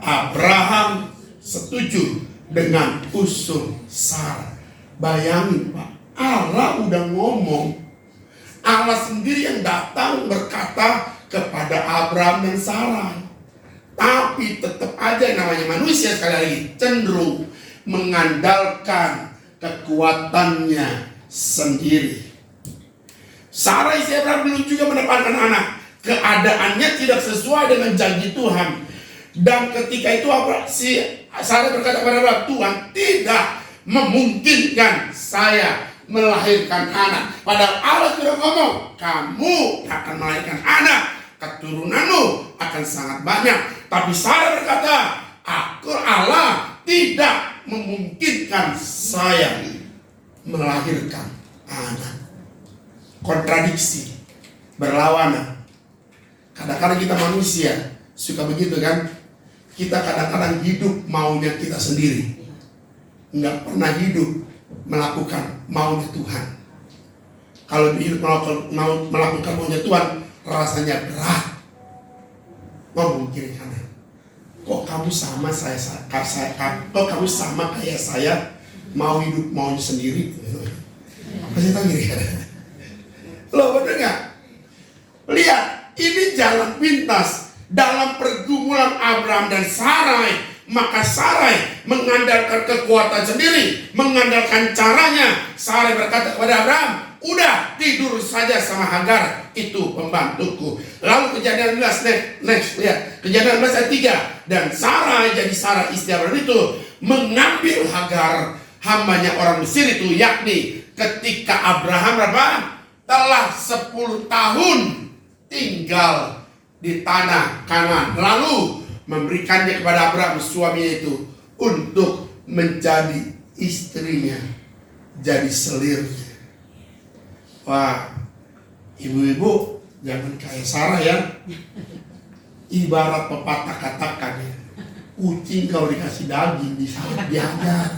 Abraham setuju dengan usul Sarah. Bayangin Pak, Allah udah ngomong, Allah sendiri yang datang berkata kepada Abraham dan Sarah. Tapi tetap aja namanya manusia sekali lagi cenderung mengandalkan kekuatannya sendiri. Sarah istri Abraham belum juga mendapatkan anak. Keadaannya tidak sesuai dengan janji Tuhan. Dan ketika itu Sarah berkata kepada Abraham, Tuhan tidak memungkinkan saya melahirkan anak. Padahal Allah sudah ngomong, kamu akan melahirkan anak, keturunanmu akan sangat banyak. Tapi Sarah berkata, Allah tidak memungkinkan saya melahirkan anak. Kontradiksi, berlawanan. Kadang-kadang kita manusia suka begitu kan? Kita kadang-kadang hidup maunya kita sendiri, nggak pernah hidup melakukan maunya Tuhan. Kalau hidup melakukan maunya Tuhan, rasanya berat. Ngomong kiri kanan. Kok kamu sama kok kamu sama kayak saya, mau hidup maunya sendiri? Kasih tahu kiri kanan. Loh bener nggak? Lihat, ini jalan pintas dalam pergumulan Abraham dan Sarai. Maka Sarai mengandalkan kekuatan sendiri, mengandalkan caranya. Sarai berkata kepada Abraham, udah tidur saja sama Hagar, itu pembantuku. Lalu Kejadian 11, next lihat Kejadian 11 ayat 3. Dan Sarai, jadi Sarai istri Abraham itu mengambil Hagar, hambanya orang Mesir itu, yakni ketika Abraham telah 10 tahun tinggal di tanah Kanaan, lalu memberikannya kepada Abraham suaminya itu untuk menjadi istrinya, jadi selirnya. Wah, ibu-ibu jangan kayak Sarah ya. Ibarat pepatah katakan ya, kucing kalau dikasih daging dihajar.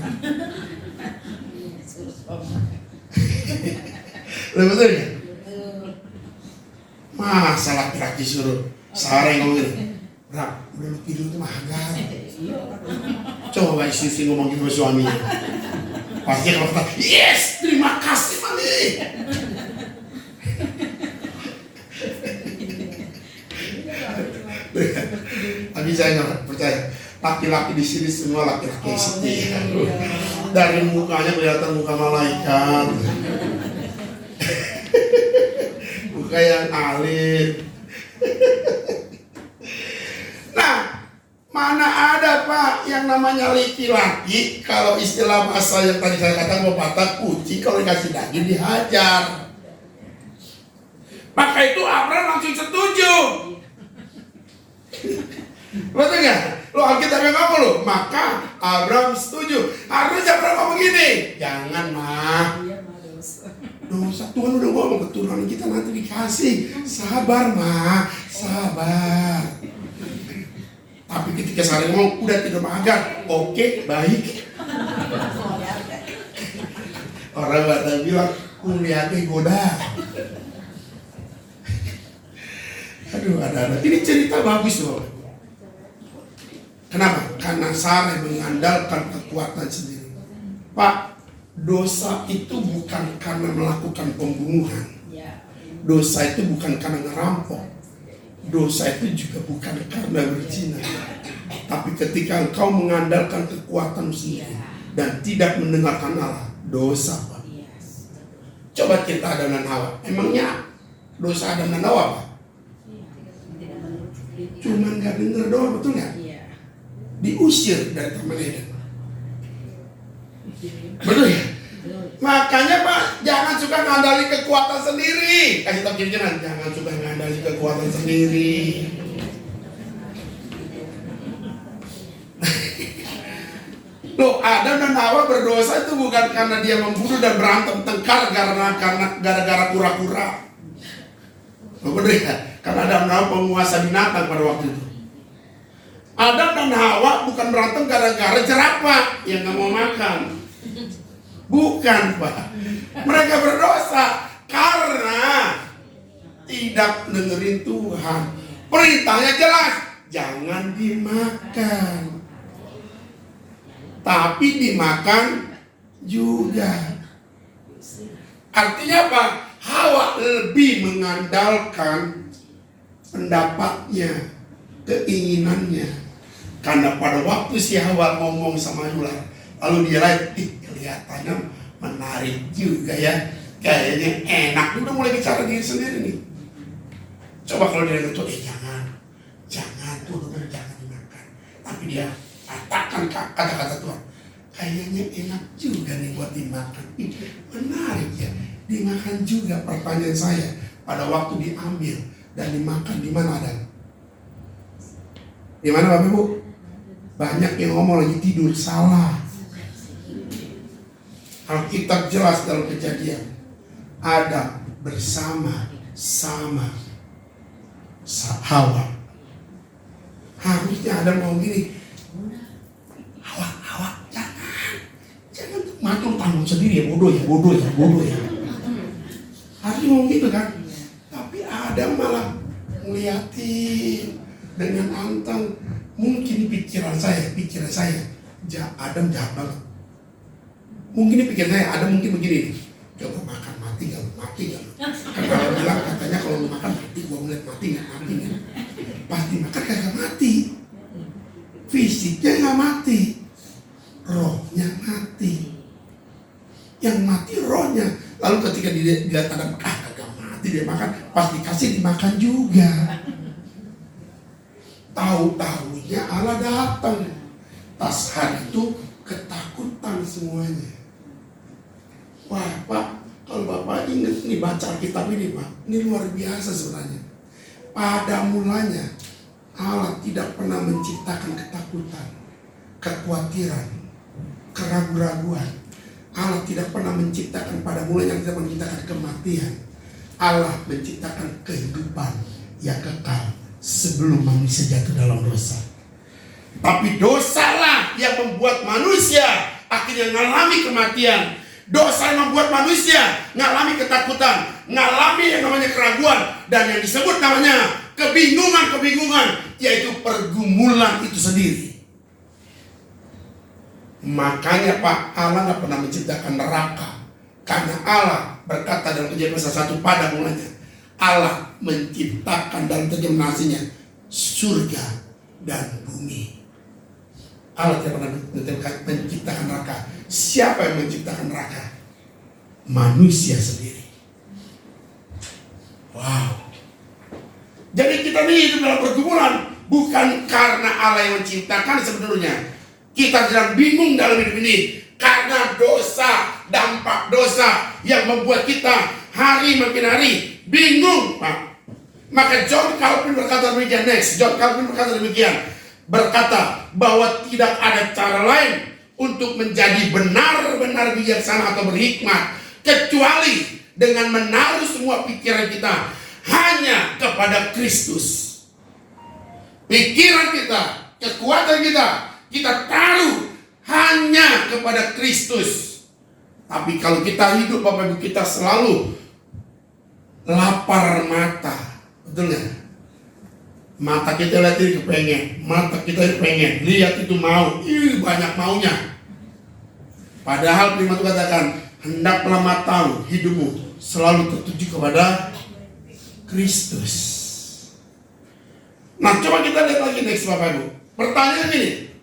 Betul ya? Masa laki-laki suruh Sarah yang ngomong gini, Brak, udah lu tidur tuh Hagar. Coba istri ngomong gitu sama suaminya, pasti kalau kata, yes, terima kasih Mami. Tapi saya nggak percaya, laki-laki di sini semua laki-laki setia. Dari mukanya kelihatan muka malaikat, muka yang alim. Nah, mana ada Pak yang namanya laki-laki, kalau istilah bahasa yang tadi saya katakan pepatah, kucing kalau dikasih daging dihajar. Maka itu Abraham langsung setuju. Betul nggak? Lo Alkitab yang ngomong lo, maka Abraham setuju. Harusnya Abraham ngomong gini, jangan mah, dosa Tuhan udah ngomong keturunan kita nanti dikasih. Sabar mah, sabar. Tapi ketika Sarah ngomong udah tidur sama Hagar, oke, baik. Orang Batak bilang kuliahnya goda. Aduh, ada. Ini cerita bagus loh. Kenapa? Karena Sarah mengandalkan kekuatan sendiri. Pak, dosa itu bukan karena melakukan pembunuhan. Dosa itu bukan karena ngerampok. Dosa itu juga bukan karena berzina. Tapi ketika engkau mengandalkan kekuatan sendiri, dan tidak mendengarkan Allah. Dosa, Pak. Coba kita Adam dan Hawa. Emangnya dosa Adam dan Hawa apa? Cuman gak dengar doang, betul gak? Diusir dari Taman Eden. Betul ya? Makanya Pak, jangan suka ngandali kekuatan sendiri. Kasih tau kiri-kiri, jangan suka ngandali kekuatan sendiri. Loh, Adam dan Hawa berdosa itu bukan karena dia membunuh dan berantem tengkar gara-gara kura-kura. Oh, bener ya? Karena Adam dan Hawa penguasa binatang pada waktu itu. Adam dan Hawa bukan berantem gara-gara jerapah yang gak mau makan. Bukan, Pak. Mereka berdosa karena tidak dengerin Tuhan. Perintahnya jelas, jangan dimakan. Tapi dimakan juga. Artinya apa? Hawa lebih mengandalkan pendapatnya, keinginannya. Karena pada waktu si Hawa ngomong sama ular, lalu dia lihat, kelihatannya menarik juga ya, kayaknya enak. Udah mulai bicara diri sendiri nih. Coba kalau dia nuntut, jangan tuh, jangan dimakan. Tapi dia katakan kata-kata Tuhan, kayaknya enak juga nih buat dimakan. Menarik ya, dimakan juga. Pertanyaan saya, pada waktu diambil dan dimakan, di mana Adam? Di mana Bapak Ibu? Banyak yang ngomong lagi tidur, salah. Alkitab jelas dalam Kejadian, Adam bersama-sama Hawa. Harusnya Adam mau gini, Hawa, jangan matul tanggung sendiri ya, bodoh ya. Harusnya mau gitu kan. Tapi Adam malah ngeliatin dengan anteng. Mungkin pikiran saya, Adam jahat banget. Mungkin ini pikiran saya, Adam mungkin begini, coba makan mati gak? Kan kalau bilang katanya kalau lu makan mati, gua ngeliat mati gak? Pasti makan kagak mati. Fisiknya gak mati, rohnya mati. Yang mati rohnya. Lalu ketika dia tanda kagak mati, dia makan, pasti kasih dimakan juga. Tahu-tahunya Allah datang. Tas hari itu ketakutan semuanya. Wah Pak, kalau Bapak ingat nih baca kitab ini Pak, ini luar biasa sebenarnya. Pada mulanya Allah tidak pernah menciptakan ketakutan, kekhawatiran, keraguan-raguan. Allah tidak pernah menciptakan pada mulanya, tidak menciptakan kematian. Allah menciptakan kehidupan yang kekal sebelum manusia jatuh dalam dosa. Tapi dosalah yang membuat manusia akhirnya mengalami kematian. Dosa yang membuat manusia mengalami ketakutan, mengalami yang namanya keraguan, dan yang disebut namanya kebingungan, yaitu pergumulan itu sendiri. Makanya Pak, Allah gak pernah menciptakan neraka. Karena Allah berkata dalam Kejadian pasal 1 pada mulanya, Allah menciptakan dalam terjemahannya surga dan bumi. Allah tidak pernah menciptakan neraka. Siapa yang menciptakan neraka? Manusia sendiri. Wow. Jadi kita ini hidup dalam pergumulan bukan karena Allah yang menciptakan sebenarnya. Kita sedang bingung dalam hidup ini karena dosa, dampak dosa yang membuat kita hari makin hari bingung, Pak. Maka John Calvin berkata demikian. Berkata bahwa tidak ada cara lain untuk menjadi benar-benar bijaksana atau berhikmat kecuali dengan menaruh semua pikiran kita hanya kepada Kristus. Pikiran kita, kekuatan kita taruh hanya kepada Kristus. Tapi kalau kita hidup Bapak Ibu, kita selalu lapar mata, betul nggak? Mata kita lihat itu pengen, lihat itu mau, banyak maunya. Padahal firman Tuhan katakan, hendaklah matamu, hidupmu selalu tertuju kepada Kristus. Nah, coba kita lihat lagi next Bapak Ibu. Pertanyaan ini,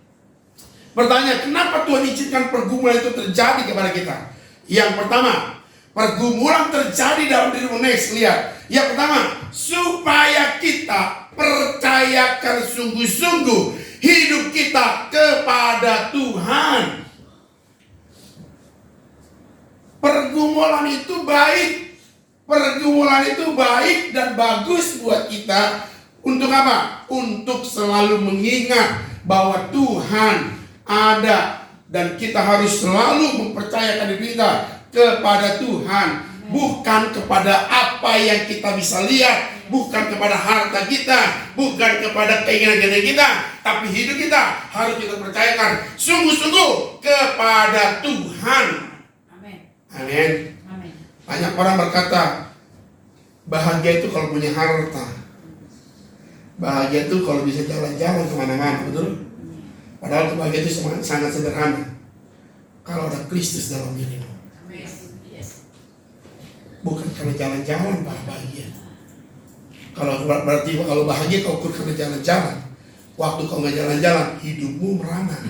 Bertanya, kenapa Tuhan izinkan pergumulan itu terjadi kepada kita? Yang pertama, pergumulan terjadi dalam dirimu. Next, lihat. Yang pertama, supaya kita percayakan sungguh-sungguh hidup kita kepada Tuhan. Pergumulan itu baik. Pergumulan itu baik dan bagus buat kita. Untuk apa? Untuk selalu mengingat bahwa Tuhan ada, dan kita harus selalu mempercayakan diri kita kepada Tuhan, bukan kepada apa yang kita bisa lihat, bukan kepada harta kita, bukan kepada keinginan kita, tapi hidup kita harus kita percayakan sungguh-sungguh kepada Tuhan. Amin. Banyak orang berkata bahagia itu kalau punya harta, bahagia itu kalau bisa jalan-jalan kemana-mana, betul? Padahal kebahagiaan itu sangat sederhana. Kalau ada Kristus dalam dirimu. Bukan karena jalan-jalan bahagia. Kalau berarti kalau bahagia kau ukur karena jalan-jalan. Waktu kau nggak jalan-jalan, hidupmu merana.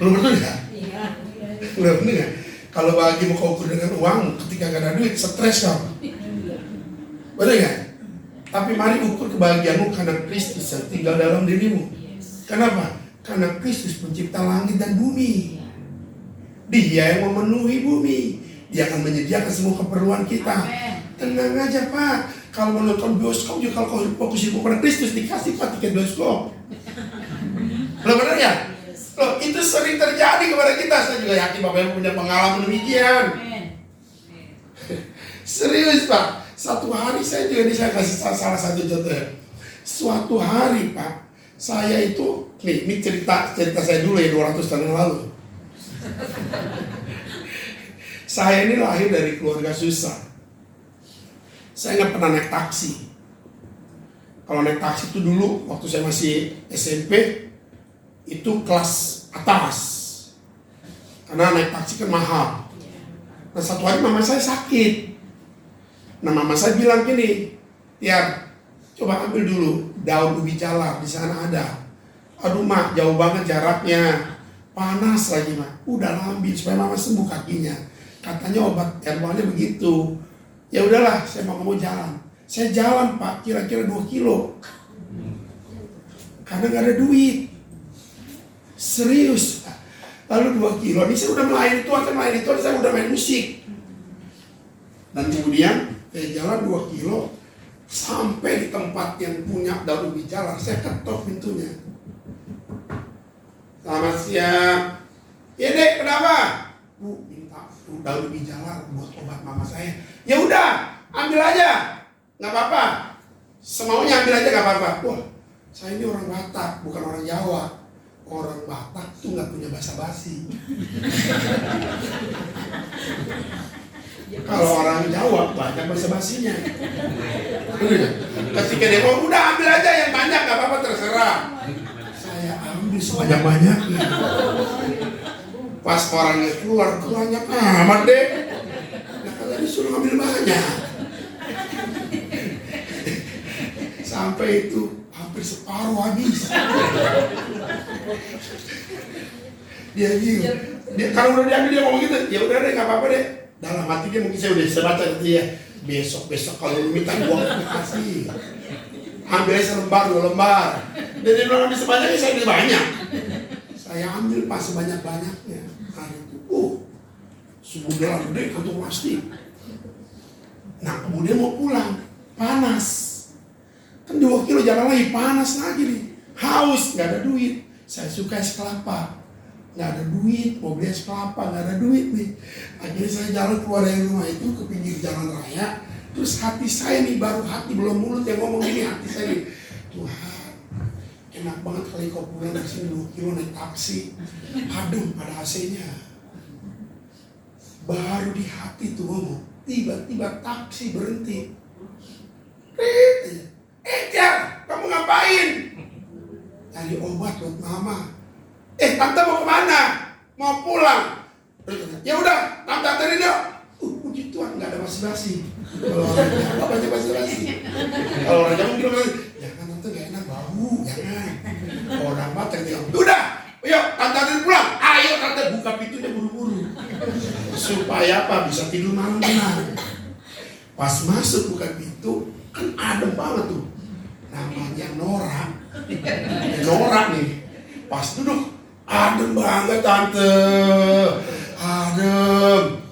Belum betul ya? Belum betul ya? Kalau bahagia mau kau ukur dengan uang, ketika gak ada duit, stres kau. Betul ya? Tapi mari ukur kebahagiaanmu karena Kristus yang tinggal dalam dirimu. Kenapa? Karena Kristus pencipta langit dan bumi. Dia yang memenuhi bumi. Dia akan menyediakan semua keperluan kita. Tenang aja Pak. Kalau menonton bioskop juga, kalau kau fokus pada Kristus, dikasih Pak tiket bioskop. Belum benar ya? Loh, itu sering terjadi kepada kita. Saya juga yakin Bapak yang punya pengalaman demikian. Serius Pak. Satu hari saya kasih salah satu contoh. Suatu hari Pak, saya itu, ini cerita saya dulu ya, 200 tahun yang lalu. Saya ini lahir dari keluarga susah. Saya nggak pernah naik taksi. Kalau naik taksi itu dulu, waktu saya masih SMP, itu kelas atas. Karena naik taksi kan mahal. Nah satu hari mama saya sakit. Nah mama saya bilang gini, Tiar, coba ambil dulu daun ubi jalar, di sana ada. Aduh mak, jauh banget jaraknya, panas lagi mak. Udah ambil supaya mama sembuh kakinya. Katanya obat herbalnya begitu. Ya udahlah, saya mau jalan. Saya jalan Pak, kira-kira 2 kilo. Karena nggak ada duit. Serius Pak. Lalu 2 kilo, ini saya udah melayani Tuhan, saya udah main musik. Dan kemudian saya jalan 2 kilo. Sampai di tempat yang punya daun ubi jalar, saya ketok pintunya. Selamat siang. Ya dek, kenapa? Bu, minta daun ubi jalar buat obat mama saya. Ya udah, ambil aja, nggak apa-apa. Semaunya ambil aja nggak apa-apa. Wah, saya ini orang Batak, bukan orang Jawa. Orang Batak tuh nggak punya basa-basi. Kalau orang Jawa banyak basa-basinya. Ketika dia mau, udah ambil aja yang banyak, nggak apa-apa terserah. Saya ambil sebanyak-banyaknya. Pas orangnya keluar, banyak amat deh. Nah kalau disuruh ambil banyak. Sampai itu hampir separuh habis. Dia bilang, kalau udah diambil dia ngomong gitu, ya udah deh nggak apa-apa deh. Dalam hati dia mungkin saya udah bisa baca nanti ya. Besok kalau lu minta uang kasih. Ambil aja selembar 2 lembar. Dan dia bilang ambil sebanyaknya, saya ambil banyak. Saya ambil pas sebanyak-banyaknya. Hari itu, sebulan gede kantong plastik. Nah kemudian mau pulang, panas. Kan 2 kilo jalan lagi, panas lagi nih. Haus, nggak ada duit. Saya suka es kelapa. Nggak ada duit, mau beli es kelapa, nggak ada duit nih. Akhirnya saya jalan keluar dari rumah itu ke pinggir jalan raya. Terus hati saya nih, baru hati belum mulut yang ngomong gini, hati saya nih, Tuhan, enak banget kali kau pulang dari sini 2 kilo naik taksi, adem pada AC-nya. Baru di hati tuh ngomong, tiba-tiba taksi berhenti. Jar, kamu ngapain? Cari obat buat mama. Tante mau kemana? Mau pulang. Ya udah, tante anterin yuk. Puji Tuhan, nggak ada basa-basi. Kalau orang Jawa banyak basa-basi. Kalau orang Jawa bilang, jangan tante nggak enak bau, jangan. Orang Batak bilang, udah, Ayo, tante pulang. Ayo tante, buka pintunya buru-buru. Supaya apa? Bisa tidur malam tenang. Pas masuk buka pintu, kan adem banget tuh. Namanya Nora. Nora nih. Pas duduk, adem banget tante. Adem.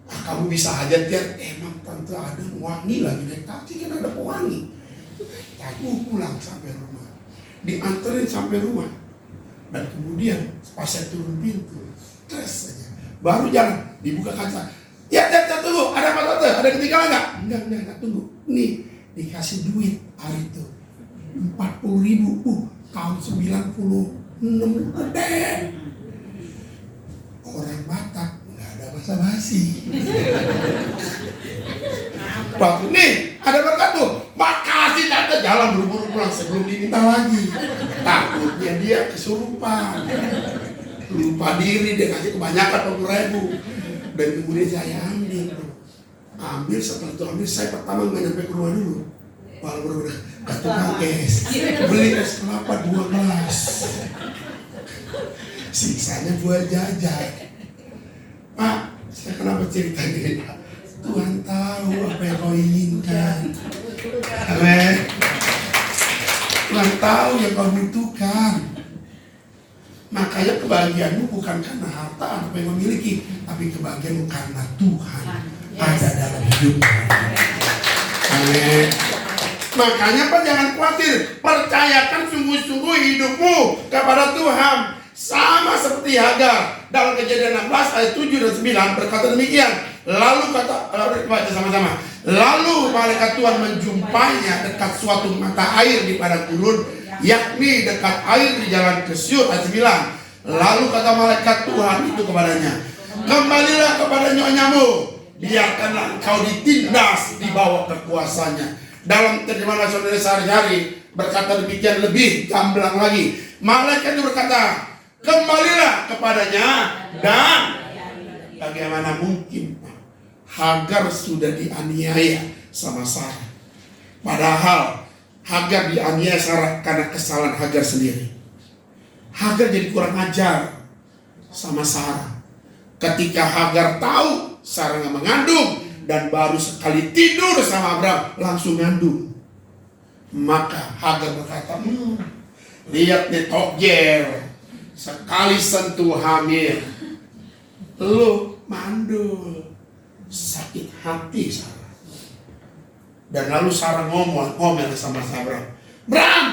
Nah, kamu bisa aja Tian, emang tante adem, wangi lagi. Dari tadi kan ada pewangi. Aku pulang sampai rumah. Dianterin sampai rumah. Dan kemudian pas saya turun pintu, stres aja. Baru jalan, dibuka kaca. Ya, tunggu, ada apa tante? Ada ketinggalan nggak? Enggak, tunggu. Nih, dikasih duit hari itu 40.000. Tahun 96 gede. Orang Batak nggak ada basa-basi. Waktu nih ada berkat tuh, makasih tante, jalan buru-buru pulang sebelum diminta lagi. Takutnya dia kesurupan, lupa diri, dia kasih kebanyakan 20.000. Dan kemudian saya ambil setelah itu ambil, saya pertama nggak nyampe ke rumah dulu, malah ke tukang es, beli es kelapa 2 gelas, sisanya buat jajan. Pak, saya kenapa cerita gini? Tuhan tahu apa yang kau inginkan. Amin. Tuhan tahu yang kau butuhkan. Makanya kebahagiaanmu bukan karena harta apa yang memiliki, tapi kebahagiaanmu karena Tuhan ada dalam hidupmu. Amin. Makanya Pak, jangan khawatir, percayakan sungguh-sungguh hidupmu kepada Tuhan. Sama seperti Hagar dalam Kejadian 16 ayat 7 dan 9 berkata demikian. Lalu baca sama-sama. Lalu malaikat Tuhan menjumpainya dekat suatu mata air di padang gurun, yakni dekat air di jalan ke Syur ayat 9. Lalu kata malaikat Tuhan itu kepadanya, kembalilah kepada nyonyamu, biarkanlah engkau ditindas di bawah kekuasaannya. Dalam terjemahan saudara sehari-hari berkata demikian lebih gamblang lagi. Malaikat itu berkata, kembalilah kepadanya, dan bagaimana mungkin Hagar sudah dianiaya sama Sarah. Padahal Hagar dianiaya Sarah karena kesalahan Hagar sendiri. Hagar jadi kurang ajar sama Sarah. Ketika Hagar tahu Sarah nggak mengandung dan baru sekali tidur sama Abraham langsung ngandung, maka Hagar berkata, lihat nih Togel, sekali sentuh hamil, lu mandul, sakit hati Sarah. Dan lalu Sarah ngomel sama Abraham, Bram,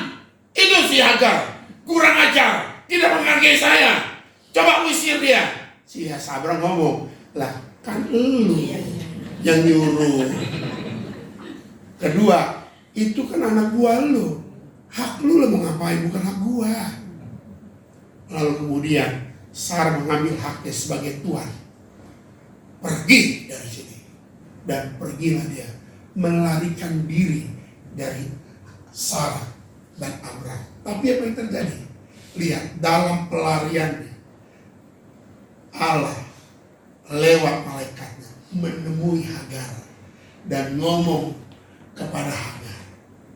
itu si Hagar kurang ajar, tidak menghargai saya, coba usir dia. Si Abraham ngomong, lah kan lu yang nyuruh. Kedua, itu kan anak gua lu, hak lu mau ngapain, bukan hak gua. Lalu kemudian Sarah mengambil haknya sebagai tuan, pergi dari sini, dan pergilah dia melarikan diri dari Sarah dan Abraham. Tapi apa yang terjadi? Lihat, dalam pelariannya Allah lewat malaikatnya menemui Hagar dan ngomong kepada Hagar,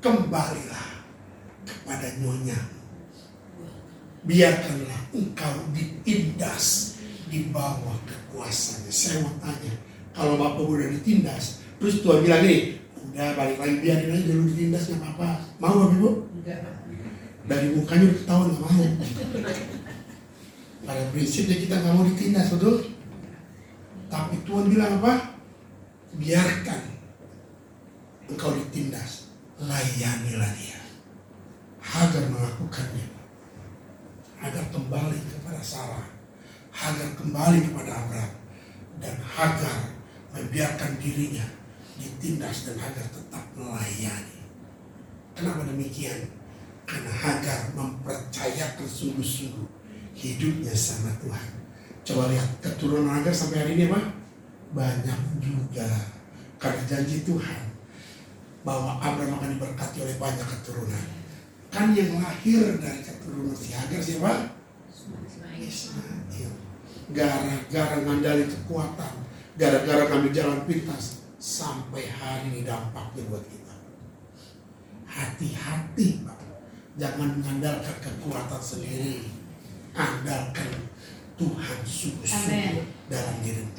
kembalilah kepada nyonyamu, biarkanlah engkau ditindas di bawah kekuasaannya. Saya mau tanya, kalau Bapak udah ditindas, terus Tuhan bilang ini, udah balik lagi, biarin aja dulu ditindas, gak apa-apa. Mau Bapak Ibu? Dari mukanya udah ketahuan gak mau. Pada prinsipnya kita gak mau ditindas, betul? Tapi Tuhan bilang apa? Biarkan engkau ditindas, layanilah dia. Hagar melakukannya. Hagar kembali kepada Sarah, Hagar kembali kepada Abraham, dan Hagar membiarkan dirinya ditindas dan Hagar tetap melayani. Kenapa demikian? Karena Hagar mempercayakan sungguh-sungguh hidupnya sama Tuhan. Coba lihat keturunan Hagar sampai hari ini apa? Banyak juga, karena janji Tuhan bahwa Abraham akan diberkati oleh banyak keturunan. Kan yang lahir dari keturunan si Hagar siapa? Ismail. Gara-gara ngandalin kekuatan, gara-gara ngambil jalan pintas, sampai hari ini dampaknya buat kita. Hati-hati Pak, jangan mengandalkan kekuatan sendiri. andalkan Tuhan sungguh-sungguh dalam dirimu.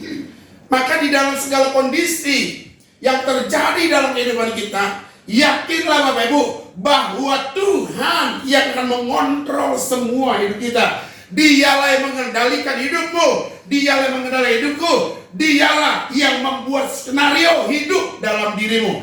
Maka di dalam segala kondisi yang terjadi dalam kehidupan kita, yakinlah Bapak Ibu bahwa Tuhan yang akan mengontrol semua hidup kita. Dialah yang mengendalikan hidupmu, dialah yang mengendalikan hidupku, dialah yang membuat skenario hidup dalam dirimu.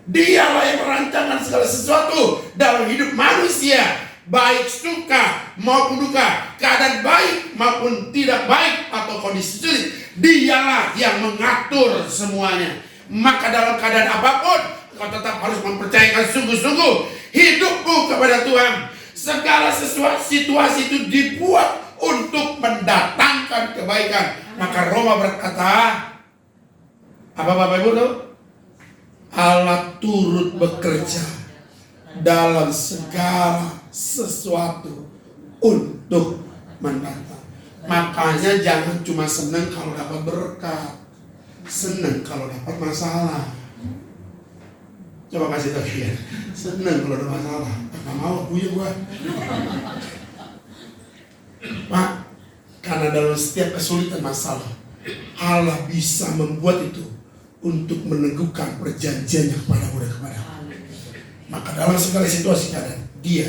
Dialah yang merancangkan segala sesuatu dalam hidup manusia, baik suka maupun duka, keadaan baik maupun tidak baik atau kondisi sulit. Dialah yang mengatur semuanya. Maka dalam keadaan apapun, kau tetap harus mempercayakan sungguh-sungguh hidupmu kepada Tuhan. Segala sesuatu situasi itu dibuat untuk mendatangkan kebaikan. Maka Roma berkata, apa Bapak Ibu tahu? Allah turut bekerja dalam segala sesuatu untuk mendatang. Makanya jangan cuma senang kalau dapat berkat, senang kalau dapat masalah. Coba kasih tahu dia, senang kalau ada masalah. Gak mau punya gua. Pak, karena dalam setiap kesulitan masalah, Allah bisa membuat itu untuk meneguhkan perjanjiannya kepadamu dan kepadamu. Maka dalam segala situasi keadaan, Dia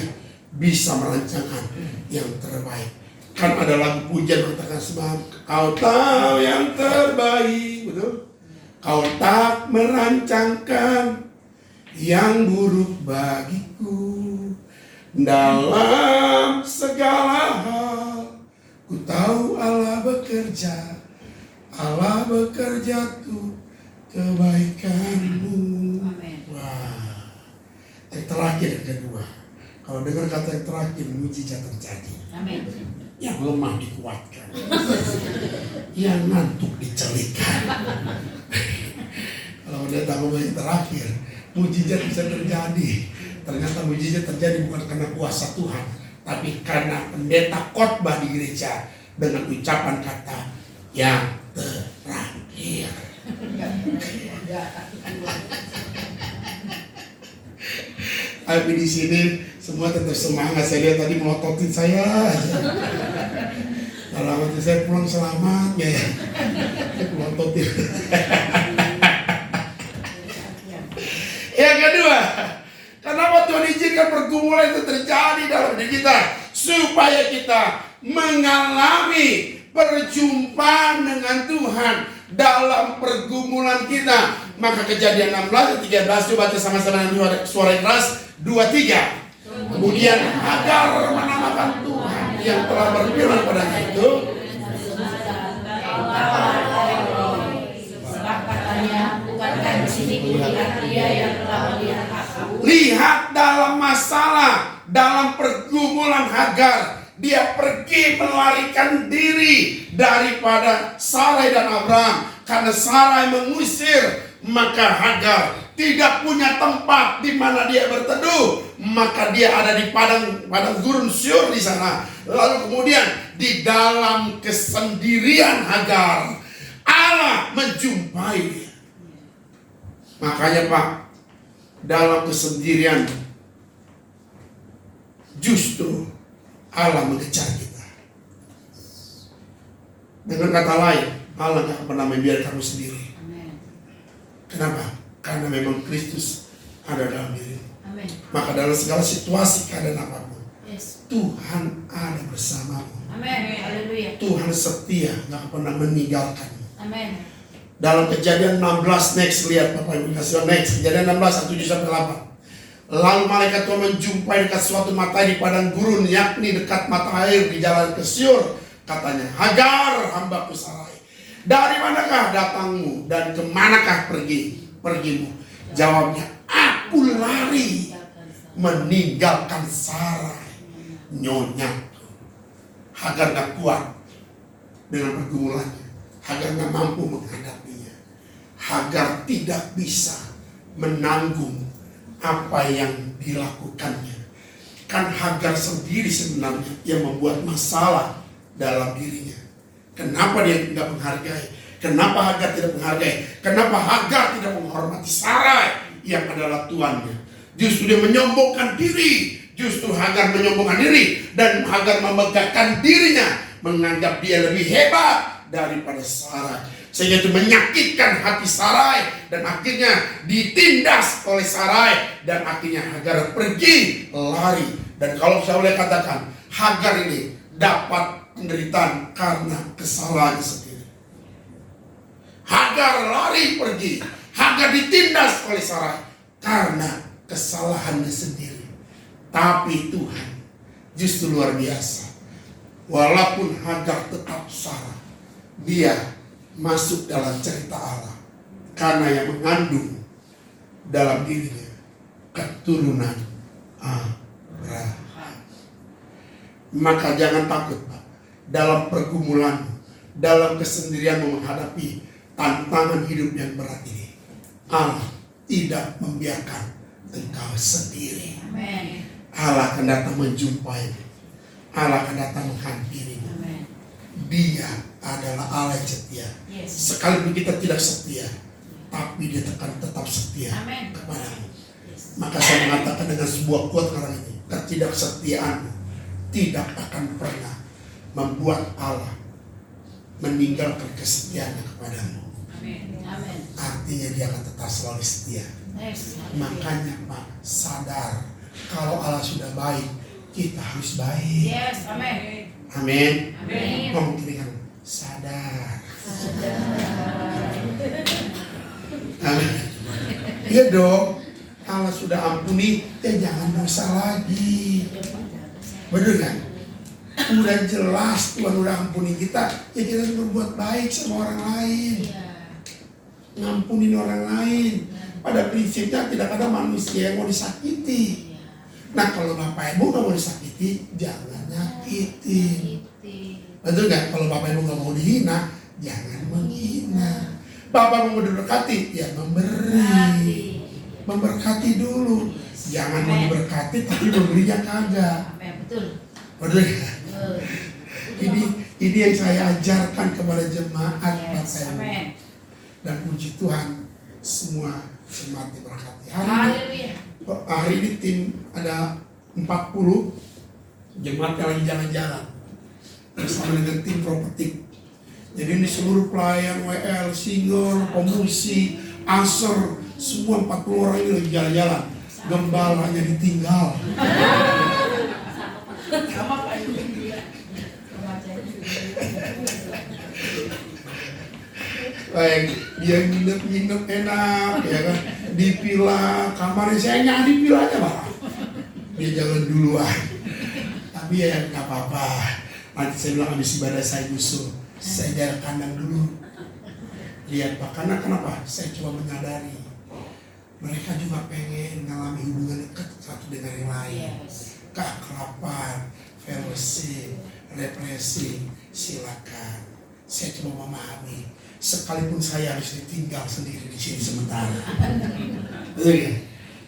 bisa merancangkan yang terbaik. Kan ada lagu pujian mengatakan sebab Kau tahu yang terbaik, betul? Kau tak merancangkan yang buruk bagiku. Dalam segala hal ku tahu Allah bekerja tuh kebaikanmu. Wah, yang terakhir yang kedua, kalau dengar kata yang terakhir, mujizat terjadi. Amin. Yang lemah dikuatkan, yang ngantuk dicelikan. Kalau udah tahu yang terakhir, mujizat bisa terjadi. Ternyata mujizat terjadi bukan karena kuasa Tuhan, tapi karena pendeta khotbah di gereja dengan ucapan kata yang terakhir. Tapi di sini semua tetap semangat. Saya lihat tadi melototin saya. Kalau nanti saya pulang selamat ya, melototin. Yang kedua, kenapa Tuhan izinkan pergumulan itu terjadi dalam diri kita? Supaya kita mengalami perjumpaan dengan Tuhan dalam pergumulan kita. Maka Kejadian 16:13 coba baca sama-sama dengan suara keras 2-3. Kemudian Hagar menamakan Tuhan yang telah berfirman padanya itu, sebab katanya bukankah di sini kulihat Dia yang telah melihat aku. lihat dalam masalah, dalam pergumulan Hagar, dia pergi melarikan diri daripada Sarai dan Abraham. Karena Sarai mengusir, maka Hagar tidak punya tempat di mana dia berteduh. Maka dia ada di padang gurun Syur di sana. Lalu kemudian di dalam kesendirian Hagar, Allah menjumpai dia. Makanya Pak, dalam kesendirian justru Allah mengejar kita. Dengan kata lain, Allah gak pernah membiarkan kamu sendiri. Kenapa? Karena memang Kristus ada dalam dirimu. Maka dalam segala situasi keadaan apapun, Tuhan ada bersamamu. Tuhan setia, gak pernah meninggalkanmu. Dalam Kejadian 16, next, lihat Bapak Ibu kasih next, Kejadian 16 7-8. Lalu malaikat Tuhan menjumpai dekat suatu mata di padang gurun, yakni dekat mata air di jalan ke Syur. Katanya, Hagar hambaku Sarai, dari manakah datangmu dan kemanakah pergimu? Jawabnya, aku lari meninggalkan Sarai, nyonyaku. Hagar gak kuat dengan pergumulannya. Hagar gak mampu menghadapinya. Hagar tidak bisa menanggung apa yang dilakukannya. Kan Hagar sendiri sebenarnya yang membuat masalah dalam dirinya. Kenapa dia tidak menghargai? Kenapa Hagar tidak menghargai? Kenapa Hagar tidak menghormati Sarai yang adalah tuannya? Justru dia menyombongkan diri. Justru Hagar menyombongkan diri dan Hagar memegahkan dirinya, menganggap dia lebih hebat daripada Sarai, sehingga itu menyakitkan hati Sarai dan akhirnya ditindas oleh Sarai dan akhirnya Hagar pergi lari. Dan kalau saya boleh katakan, Hagar ini dapat penderitaan karena kesalahan sendiri. Hagar lari pergi, Hagar ditindas oleh Sarai karena kesalahannya sendiri. Tapi Tuhan justru luar biasa. Walaupun Hagar tetap salah, dia masuk dalam cerita Allah karena yang mengandung dalam dirinya keturunan Abraham. Maka jangan takut, Pak, dalam pergumulan, dalam kesendirian menghadapi tantangan hidup yang berat ini. Allah tidak membiarkan engkau sendiri. Amin. Allah akan datang menjumpai, Allah akan datang menghampirimu. Dia adalah Allah yang setia. Sekalipun kita tidak setia, tapi dia akan tetap setia kepadamu. Maka saya mengatakan dengan sebuah quote sekarang ini, ketidaksetiaanmu tidak akan pernah membuat Allah meninggalkan kesetiaannya kepadamu. Artinya dia akan tetap selalu setia. Makanya Pak, sadar kalau Allah sudah baik, kita harus baik. Amin. Ngomong gini kan, sadar. Amin. Iya dong. Allah sudah ampuni, jangan dosa lagi. Bener kan? Udah jelas Tuhan udah ampuni kita, ya kita harus berbuat baik sama orang lain. Ngampunin orang lain. Pada prinsipnya tidak ada manusia yang mau disakiti. Nah kalau Bapak Ibu gak mau disakiti, jangan nyakitin. Betul gak? Kalau Bapak Ibu gak mau dihina, jangan menghina. Bapak mau diberkati, ya memberi. Memberkati dulu. Jangan mau diberkati tapi memberinya kagak. Betul gak? Ini yang saya ajarkan kepada jemaat Bapak Ibu. Dan puji Tuhan, semua jemaat diberkati. Hari ini tim ada 40 jemaat yang lagi jalan-jalan bersama dengan tim Prophetic. Jadi ini seluruh pelayan WL, singer, pemusik, aser, semua 40 orang ini lagi jalan-jalan. Gembalanya ditinggal. Baik, dia nginep enak, ya kan? Di villa, kamarnya saya nggak di villanya Pak. Dia jalan duluan. Tapi ya nggak apa-apa. Nanti saya bilang habis ibadah saya nyusul. Saya jalan kandang dulu. Lihat Pak, karena kenapa? Saya coba menyadari mereka juga pengen mengalami hubungan dekat satu dengan yang lain. Keakraban, fellowship, refreshing, silakan. Saya coba memahami. Sekalipun saya harus ditinggal sendiri di sini sementara. Betul ya?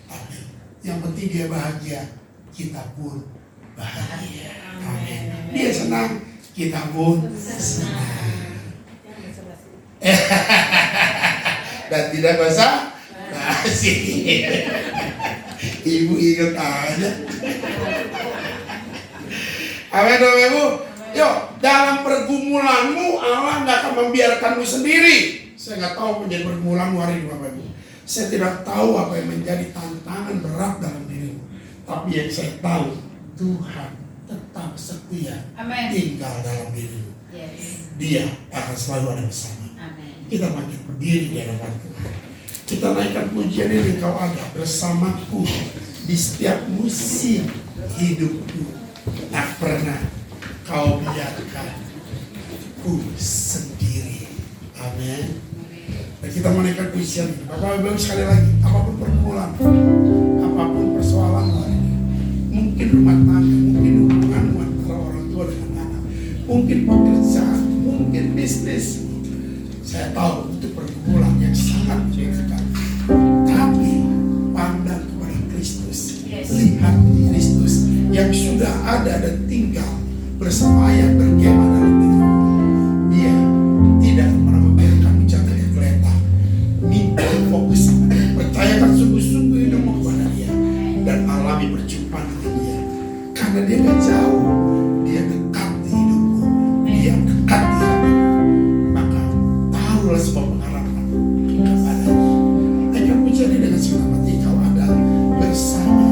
Tapi yang penting dia bahagia, kita pun bahagia. Amin. Dia senang, kita pun senang. Dan tidak basah basi. Ibu ingat aja. Amin, Ibu. Yuk, dalam pergumulanmu Allah nggak akan membiarkanmu sendiri. Saya nggak tahu menjadi pergumulanmu hari ini Bapak Ibu. Saya tidak tahu apa yang menjadi tantangan berat dalam dirimu. Tapi yang saya tahu, Tuhan tetap setia. Amen. Tinggal dalam dirimu. Dia akan selalu ada bersama. Amen. Kita makin berdiri di hadapan Tuhan. Kita naikkan pujian ini, kau ada bersamaku di setiap musim hidupku. Tak pernah kau biarkan ku sendiri. Amin. Dan kita menaikkan pujian ini. Bapak Ibu sekali lagi, apapun pergumulan, apapun persoalan hari ini, mungkin rumah tangga, mungkin hubunganmu antara orang tua dengan anak, mungkin pekerjaan, mungkin bisnis. Saya tahu itu pergumulan yang sangat menyedihkan. Tapi pandang kepada Kristus, lihat Kristus yang sudah ada dan tinggal bersama ayah berkemah dalam dirimu. Dia tidak pernah membiarkan bicara tergeletak. Minta fokus sama dia. Percayakan sungguh-sungguh hidupmu kepada dia dan alami perjumpaan dengan dia. Karena dia gak jauh, dia dekat di hidupmu, dia dekat di hatimu. Maka taruhlah semua pengharapan kepada dia. Dan kamu jadi dengan senang hati kau ada bersama.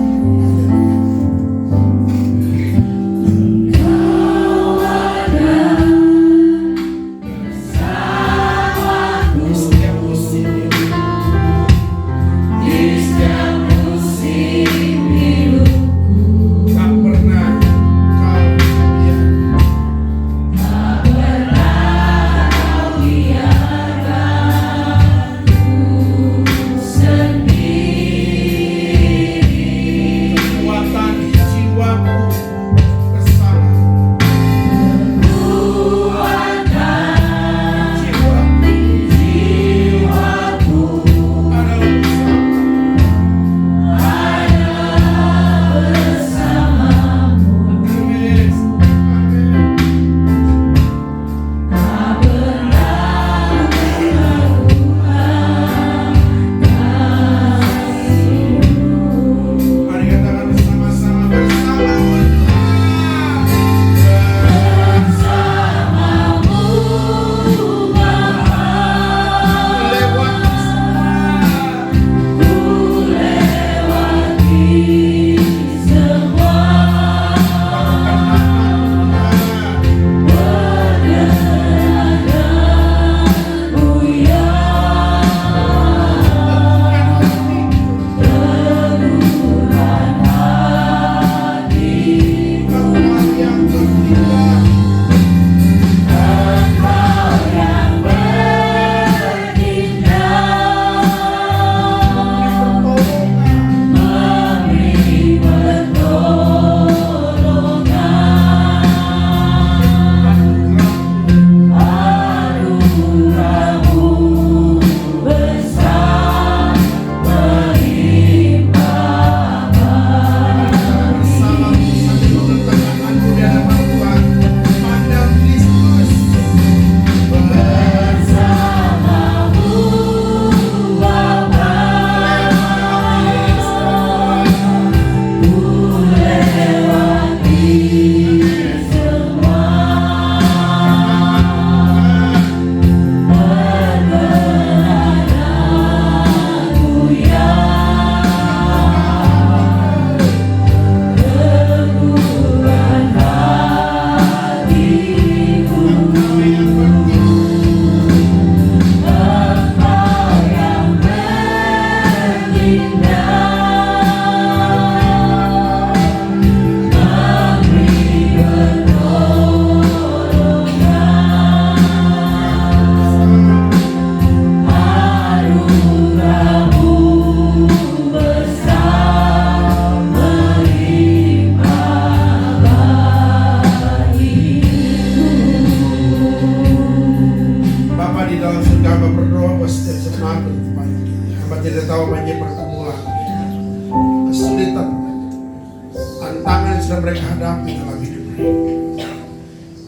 mereka hadapi dalam hidup mereka.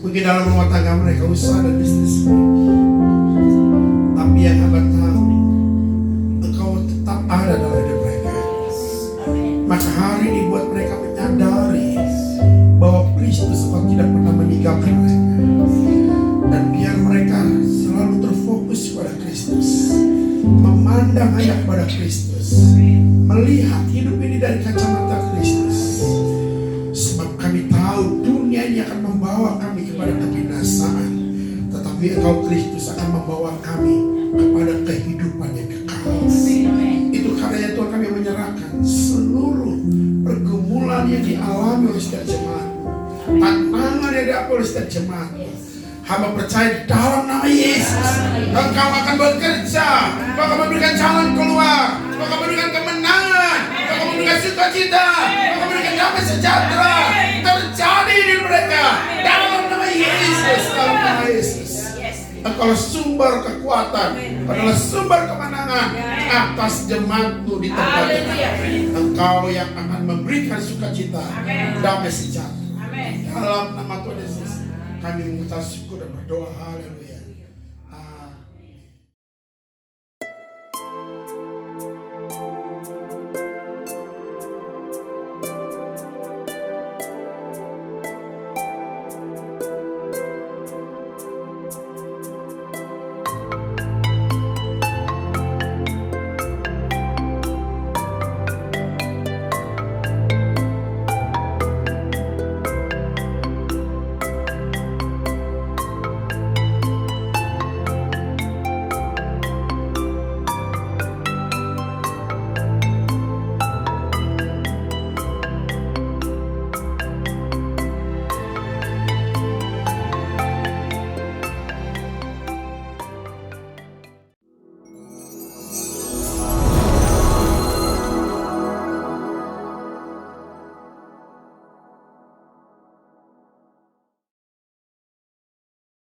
Mungkin dalam rumah tangga mereka, usaha dan bisnis. Tapi yang hamba tahu, Engkau tetap ada dalam hidup mereka. Maka hari ini buat mereka menyadari bahwa Kristus tidak pernah meninggalkan mereka. Dan biar mereka selalu terfokus pada Kristus, memandang hanya kepada Kristus, melihat hidup ini dari kacamata Kristus. Sebab kami tahu dunia ini akan membawa kami kepada kebinasaan, tetapi Engkau Kristus akan membawa kami kepada kehidupan yang kekal. Itu karena Tuhan kami menyerahkan seluruh pergumulan yang dialami oleh setiap jemaat, tantangan yang dialami oleh setiap jemaat. Hamba percaya dalam nama Yesus, Engkau akan bekerja, Engkau akan memberikan jalan keluar, Engkau akan memberikan kemenangan, Engkau akan memberikan sukacita, Engkau akan memberikan damai sejahtera terjadi di mereka dalam nama Yesus, dalam nama Yesus. Engkau sumber kekuatan, adalah sumber kemenangan atas jemaat-Mu di tempat ini. Engkau yang akan memberikan sukacita, damai sejahtera. Dalam nama Tuhan Yesus kami mengucap syukur dan berdoa. Haleluya.